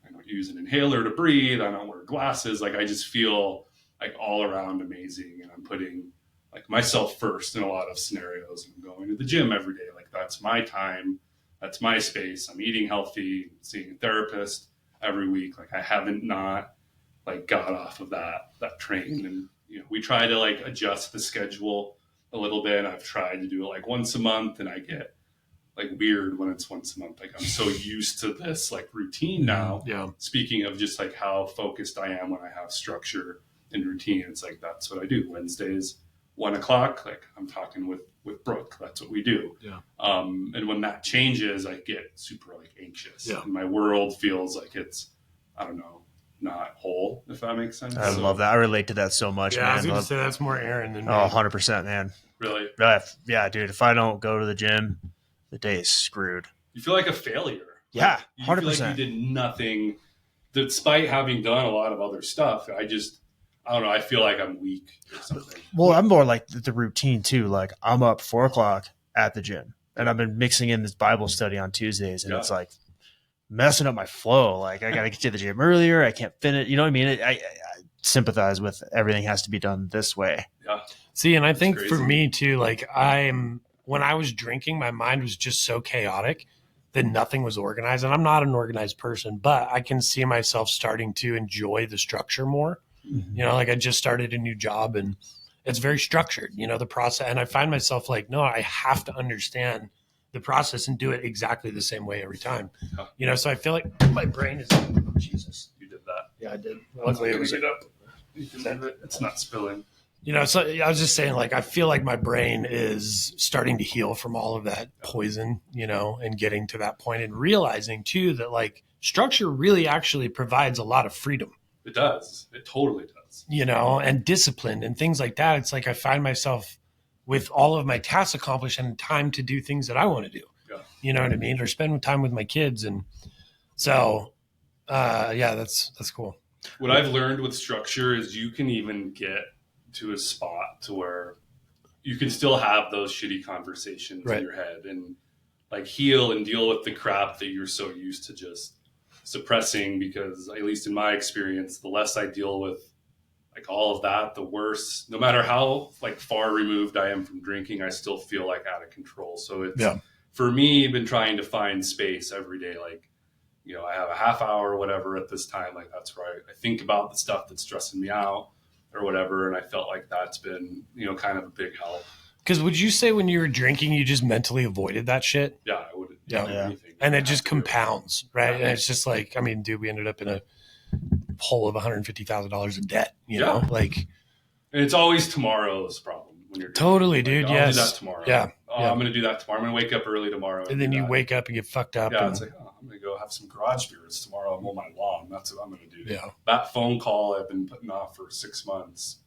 I don't use an inhaler to breathe. I don't wear glasses. Like, I just feel like all around amazing, and I'm putting like myself first in a lot of scenarios. I'm going to the gym every day. Like, that's my time. That's my space. I'm eating healthy, seeing a therapist every week. Like, I haven't not like got off of that train. And we try to like adjust the schedule a little bit. I've tried to do it like once a month, and I get like weird when it's once a month. Like, I'm so used to this like routine now. Yeah. Speaking of just like how focused I am when I have structure and routine, it's like that's what I do. Wednesdays, 1:00. Like, I'm talking with Brooke. That's what we do. Yeah. And when that changes, I get super like anxious. Yeah. And my world feels like it's, I don't know, not whole, if that makes sense. I love that. I relate to that so much, Yeah, man. I was going to say that's more Aaron than me. Oh, 100%, man. Really? Yeah, dude. If I don't go to the gym, the day is screwed. You feel like a failure. Yeah, you 100%. feel like you did nothing, despite having done a lot of other stuff. I don't know. I feel like I'm weak or something. Well, I'm more like the routine too. Like, I'm up 4:00 at the gym, and I've been mixing in this Bible study on Tuesdays, and it's like messing up my flow. Like, I got to get to the gym earlier. I can't finish. You know what I mean? I sympathize with everything has to be done this way. Yeah. See, and I think for me too, like when I was drinking, my mind was just so chaotic that nothing was organized. And I'm not an organized person, but I can see myself starting to enjoy the structure more. Mm-hmm. Like, I just started a new job and it's very structured, the process. And I find myself like, no, I have to understand the process and do it exactly the same way every time. Yeah. So I feel like my brain is, Jesus. You did that. Yeah, I did. Luckily it was up. It's not spilling. So I was just saying, like, I feel like my brain is starting to heal from all of that poison, and getting to that point and realizing too that like structure really actually provides a lot of freedom. It does. It totally does. And discipline and things like that. It's like I find myself with all of my tasks accomplished and time to do things that I want to do. Yeah. You know what I mean? Or spend time with my kids. And so, that's cool. What I've learned with structure is you can even get to a spot to where you can still have those shitty conversations in your head and like heal and deal with the crap that you're so used to just suppressing, because at least in my experience, the less I deal with like all of that, the worse. No matter how like far removed I am from drinking, I still feel like out of control. So it's for me, been trying to find space every day, like I have a half hour or whatever at this time. Like that's where I think about the stuff that's stressing me out or whatever. And I felt like that's been, kind of a big help. Because would you say when you were drinking, you just mentally avoided that shit? Yeah, I would. Yeah. Anything. And it just compounds, right? And it's just like, I mean, dude, we ended up in a hole of $150,000 in debt, you know? Like, and it's always tomorrow's problem when you're totally, drinking. dude. Like, I'll Yes. do that tomorrow. Yeah. I'm going to do that tomorrow. I'm going to wake up early tomorrow. And then you wake up and get fucked up. Yeah, and, it's like, I'm going to go have some garage beers tomorrow and mow my lawn. That's what I'm going to do. Yeah. That phone call I've been putting off for 6 months.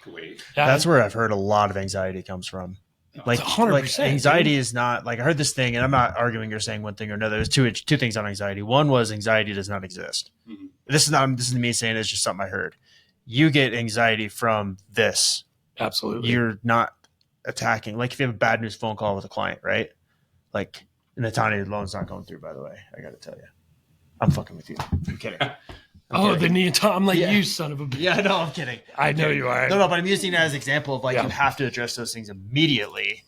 Wait. Yeah, That's where I've heard a lot of anxiety comes from. Like, 100%, anxiety dude. is not like I heard this thing, and I'm not arguing or saying one thing or another. There's two things on anxiety. One was anxiety does not exist. Mhm. This is me saying it's just something I heard. You get anxiety from this. absolutely. You're not attacking. Like if you have a bad news phone call with a client, right? Like Natanya, the loan's not going through. By the way, I got to tell you, I'm fucking with you. I'm kidding. the Neaton. I'm like, Yeah. you son of a bitch. Yeah, no, I'm kidding. I know you are. No, but I'm using that as an example of like Yeah. you have to address those things immediately.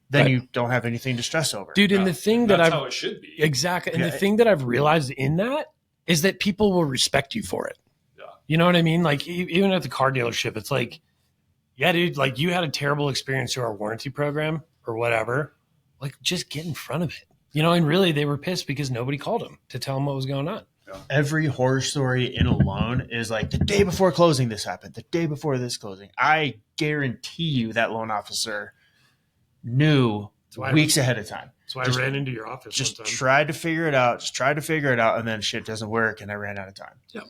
Then Right. you don't have anything to stress over. Dude, and the thing that That's I've how it should be. exactly, and Yeah. the thing that I've realized in that is that people will respect you for it. Yeah. You know what I mean? Like even at the car dealership, it's like, yeah, dude, like you had a terrible experience through our warranty program or whatever. Like just get in front of it. And really they were pissed because nobody called them to tell them what was going on. Every horror story in a loan is like the day before closing this happened, the day before this closing. I guarantee you that loan officer knew why- weeks ahead of time. So I Just- ran into your office Just one time. tried to figure it out, and then shit doesn't work, and I ran out of time. Yep.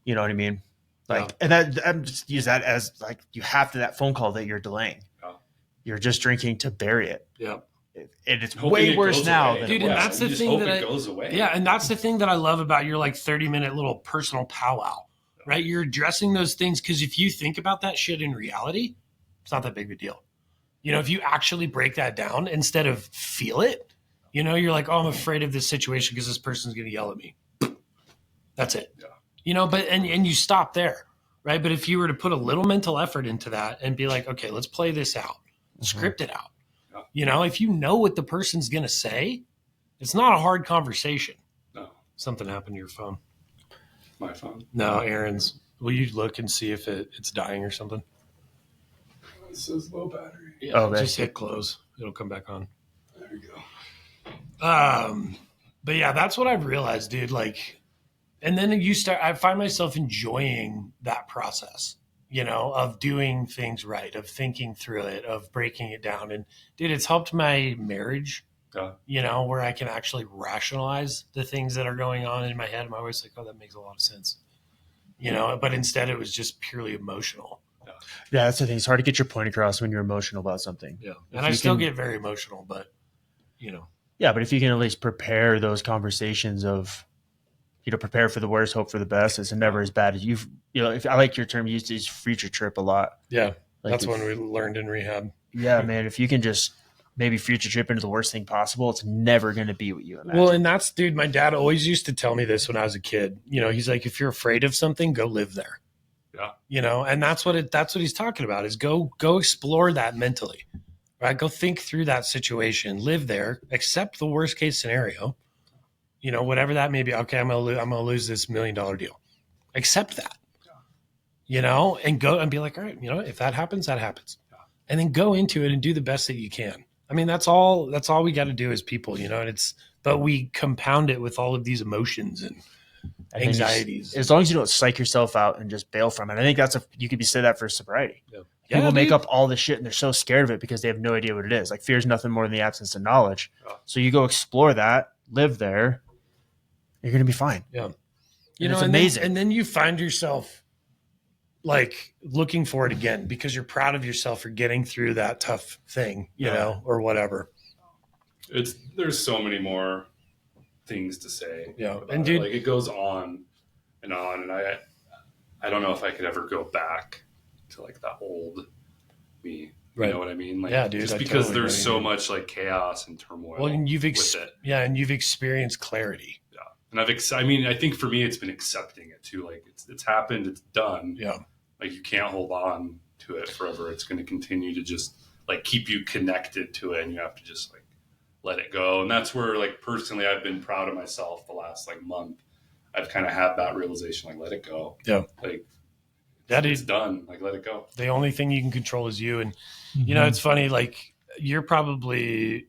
You know what I mean? Like, Yeah. and that I'm just use that as like you have to that phone call that you're delaying. Yeah. You're just drinking to bury it. Yeah. And it's Hoping way it worse goes now away. than Dude, it and was. that's You the just thing hope that it goes away. Yeah, and that's the thing that I love about your like 30-minute little personal powwow, right? You're addressing those things because if you think about that shit in reality, it's not that big of a deal. If you actually break that down instead of feel it, you're like, oh, I'm afraid of this situation because this person's going to yell at me. That's it. Yeah. But you stop there, right? But if you were to put a little mental effort into that and be like, okay, let's play this out, script it out. If you know what the person's going to say, it's not a hard conversation. No, Something happened to your phone. my phone. No, Aaron's. Will you look and see if it's dying or something? It says low battery. Yeah, Okay. just hit close. It'll come back on. There we go. But yeah, that's what I've realized, dude. Like, and then I find myself enjoying that process, of doing things right, of thinking through it, of breaking it down. And dude, it's helped my marriage, Yeah. where I can actually rationalize the things that are going on in my head. I'm always like, oh, that makes a lot of sense, but instead it was just purely emotional. Yeah, that's the thing. It's hard to get your point across when you're emotional about something. Yeah. If And I you still can- get very emotional, but Yeah, but if you can at least prepare those conversations of, prepare for the worst, hope for the best, it's never as bad as if I like your term used is future trip a lot. yeah, Like that's if- when we learned in rehab. Yeah, man, if you can just maybe future trip into the worst thing possible, it's never going to be what you imagine. Well, and that's, dude, my dad always used to tell me this when I was a kid. He's like, if you're afraid of something, go live there. Yeah. And that's what he's talking about is go explore that mentally, right? Go think through that situation, live there, accept the worst case scenario, whatever that may be. Okay, I'm going to lose this $1 million deal. Accept that, and go and be like, all right, if that happens, that happens. And then go into it and do the best that you can. I mean, that's all we got to do as people, and but we compound it with all of these emotions and And then anxieties. as long as you don't psych yourself out and just bail from it. I think you could say that for sobriety. Yeah. People Yeah, make dude. up all this shit and they're so scared of it because they have no idea what it is. Like fear is nothing more than the absence of knowledge. Yeah. So you go explore that, live there, you're going to be fine. Yeah. And it's amazing. And then you find yourself like looking for it again because you're proud of yourself for getting through that tough thing, or whatever. There's so many more things to say. Yeah. about And it. dude, like it goes on, and I don't know if I could ever go back to like that old me. Right. You know what I mean? Like, Yeah, dude, just I because totally there's know what you so much like chaos and turmoil. well, and you've with it. and you've experienced clarity. Yeah, and I think for me, it's been accepting it too. Like it's happened, it's done. Yeah. Like you can't hold on to it forever. It's going to continue to just like keep you connected to it, and you have to just like let it go. And that's where like personally, I've been proud of myself the last like month I've kind of had that realization, like, let it go. Yeah. Like, It's done. Like, let it go. The only thing you can control is you. And, you know, it's funny, like, you're probably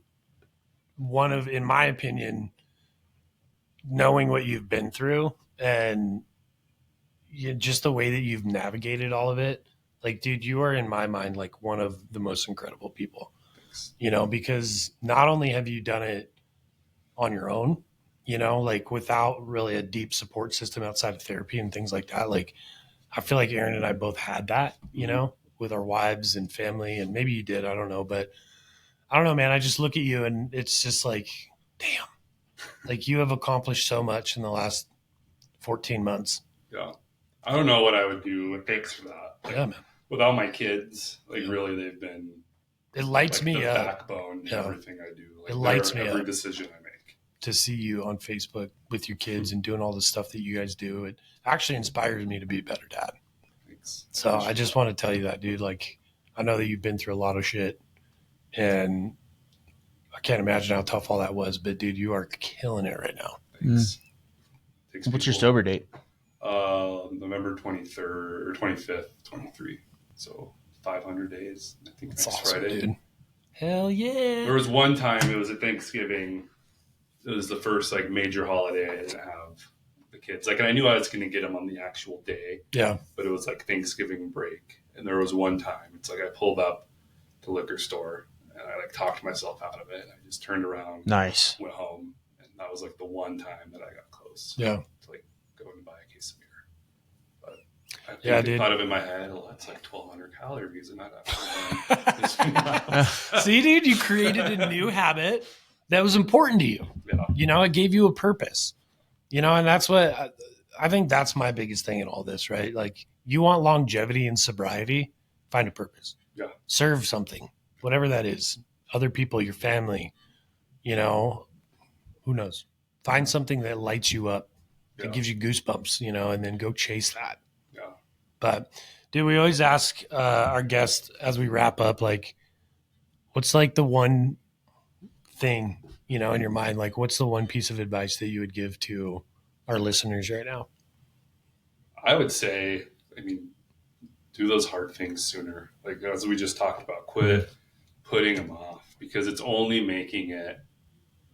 one of, in my opinion, knowing what you've been through and just the way that you've navigated all of it. Like, dude, you are, in my mind, like one of the most incredible people, Thanks. you know, because not only have you done it on your own, you know, like without really a deep support system outside of therapy and things like that. Like, I feel like Aaron and I both had that, you know, with our wives and family, and maybe you did, I don't know, but I don't know, man. I just look at you and it's just like, damn, like you have accomplished so much in the last 14 months. Yeah. I don't know what I would do. And thanks for that. Like, Yeah, man. without my kids, like, Yeah. really, they've been It lights like me the up. backbone in Yeah. everything I do. Like, It lights me every up decision I make. to see you on Facebook with your kids and doing all the stuff that you guys do. It actually inspires me to be a better dad. Thanks. So I just want to tell you that, dude. Like, I know that you've been through a lot of shit, and I can't imagine how tough all that was. But, dude, you are killing it right now. Thanks. What's your sober date? November 23rd or 25th, 23. So 500 days. I think That's next awesome, Friday. dude. Hell yeah. There was one time, it was at Thanksgiving. It was the first like major holiday I didn't have the kids. Like, and I knew I was going to get them on the actual day. Yeah. But it was like Thanksgiving break. And there was one time, it's like I pulled up to the liquor store and I like talked myself out of it. And I just turned around, Nice. went home. And that was like the one time that I got close. Yeah. To like go and buy a case of beer. But I think Yeah, I dude. thought of in my head, well, that's like 1,200 calories. And that See, dude, you created a new habit that was important to you. Yeah. You know, it gave you a purpose, you know, and that's what I think that's my biggest thing in all this, right? Like, you want longevity and sobriety, find a purpose. Yeah. Serve something, whatever that is. Other people, your family, you know, who knows? Find something that lights you up, that Yeah. gives you goosebumps, you know, and then go chase that. Yeah. But, dude, we always ask our guests as we wrap up, like, what's like the one thing, you know, in your mind? Like, what's the one piece of advice that you would give to our listeners right now? I would say, I mean, do those hard things sooner. Like, as we just talked about, quit putting them off because it's only making it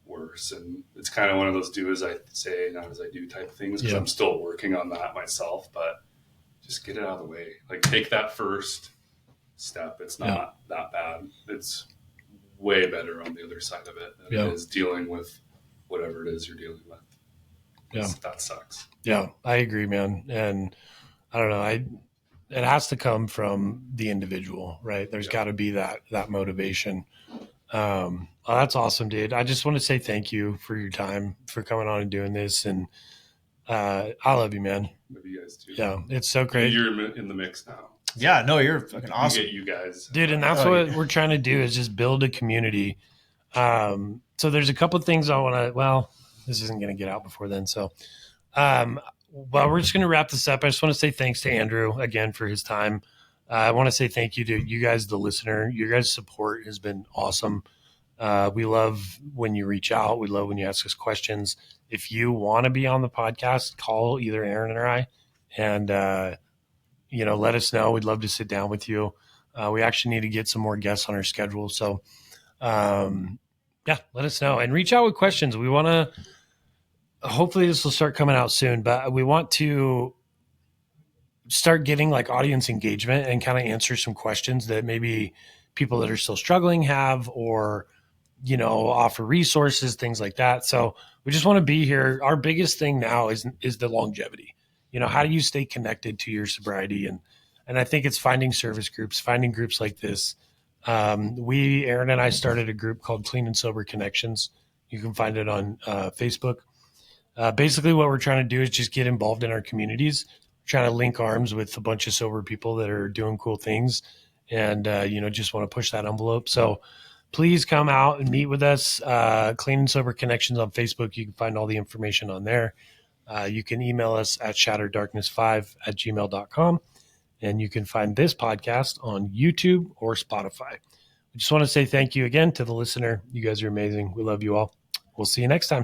worse. And it's kind of one of those do as I say, not as I do type of things, because Yeah. I'm still working on that myself, but just get it out of the way. Like, take that first step. It's not that bad. It's way better on the other side of it than it is dealing with whatever it is you're dealing with. Yeah. That sucks. Yeah, I agree, man. And I don't know, it has to come from the individual, right? There's got to be that motivation. Well, that's awesome, dude. I just want to say thank you for your time, for coming on and doing this. And I love you, man. Maybe you guys too. Yeah, it's so great. You're in the mix now. Yeah, no, you're fucking awesome. You get you guys. Dude, and that's what we're trying to do is just build a community. So there's a couple of things I want to, well, this isn't going to get out before then. So, well, we're just going to wrap this up. I just want to say thanks to Andrew again for his time. I want to say thank you to you guys, the listener. Your guys' support has been awesome. We love when you reach out. We love when you ask us questions. If you want to be on the podcast, call either Aaron or I, and you know, let us know. We'd love to sit down with you. We actually need to get some more guests on our schedule. So, yeah, let us know and reach out with questions. We want to, hopefully this will start coming out soon, but we want to start getting like audience engagement and kind of answer some questions that maybe people that are still struggling have, or, you know, offer resources, things like that. So we just want to be here. Our biggest thing now is the longevity. You know, how do you stay connected to your sobriety? And I think it's finding service groups, finding groups like this. Aaron and I started a group called Clean and Sober Connections. You can find it on Facebook. Basically what we're trying to do is just get involved in our communities, trying to link arms with a bunch of sober people that are doing cool things and, you know, just want to push that envelope. So please come out and meet with us. Clean and Sober Connections on Facebook. You can find all the information on there. You can email us at shatterdarkness5@gmail.com. And you can find this podcast on YouTube or Spotify. I just want to say thank you again to the listener. You guys are amazing. We love you all. We'll see you next time.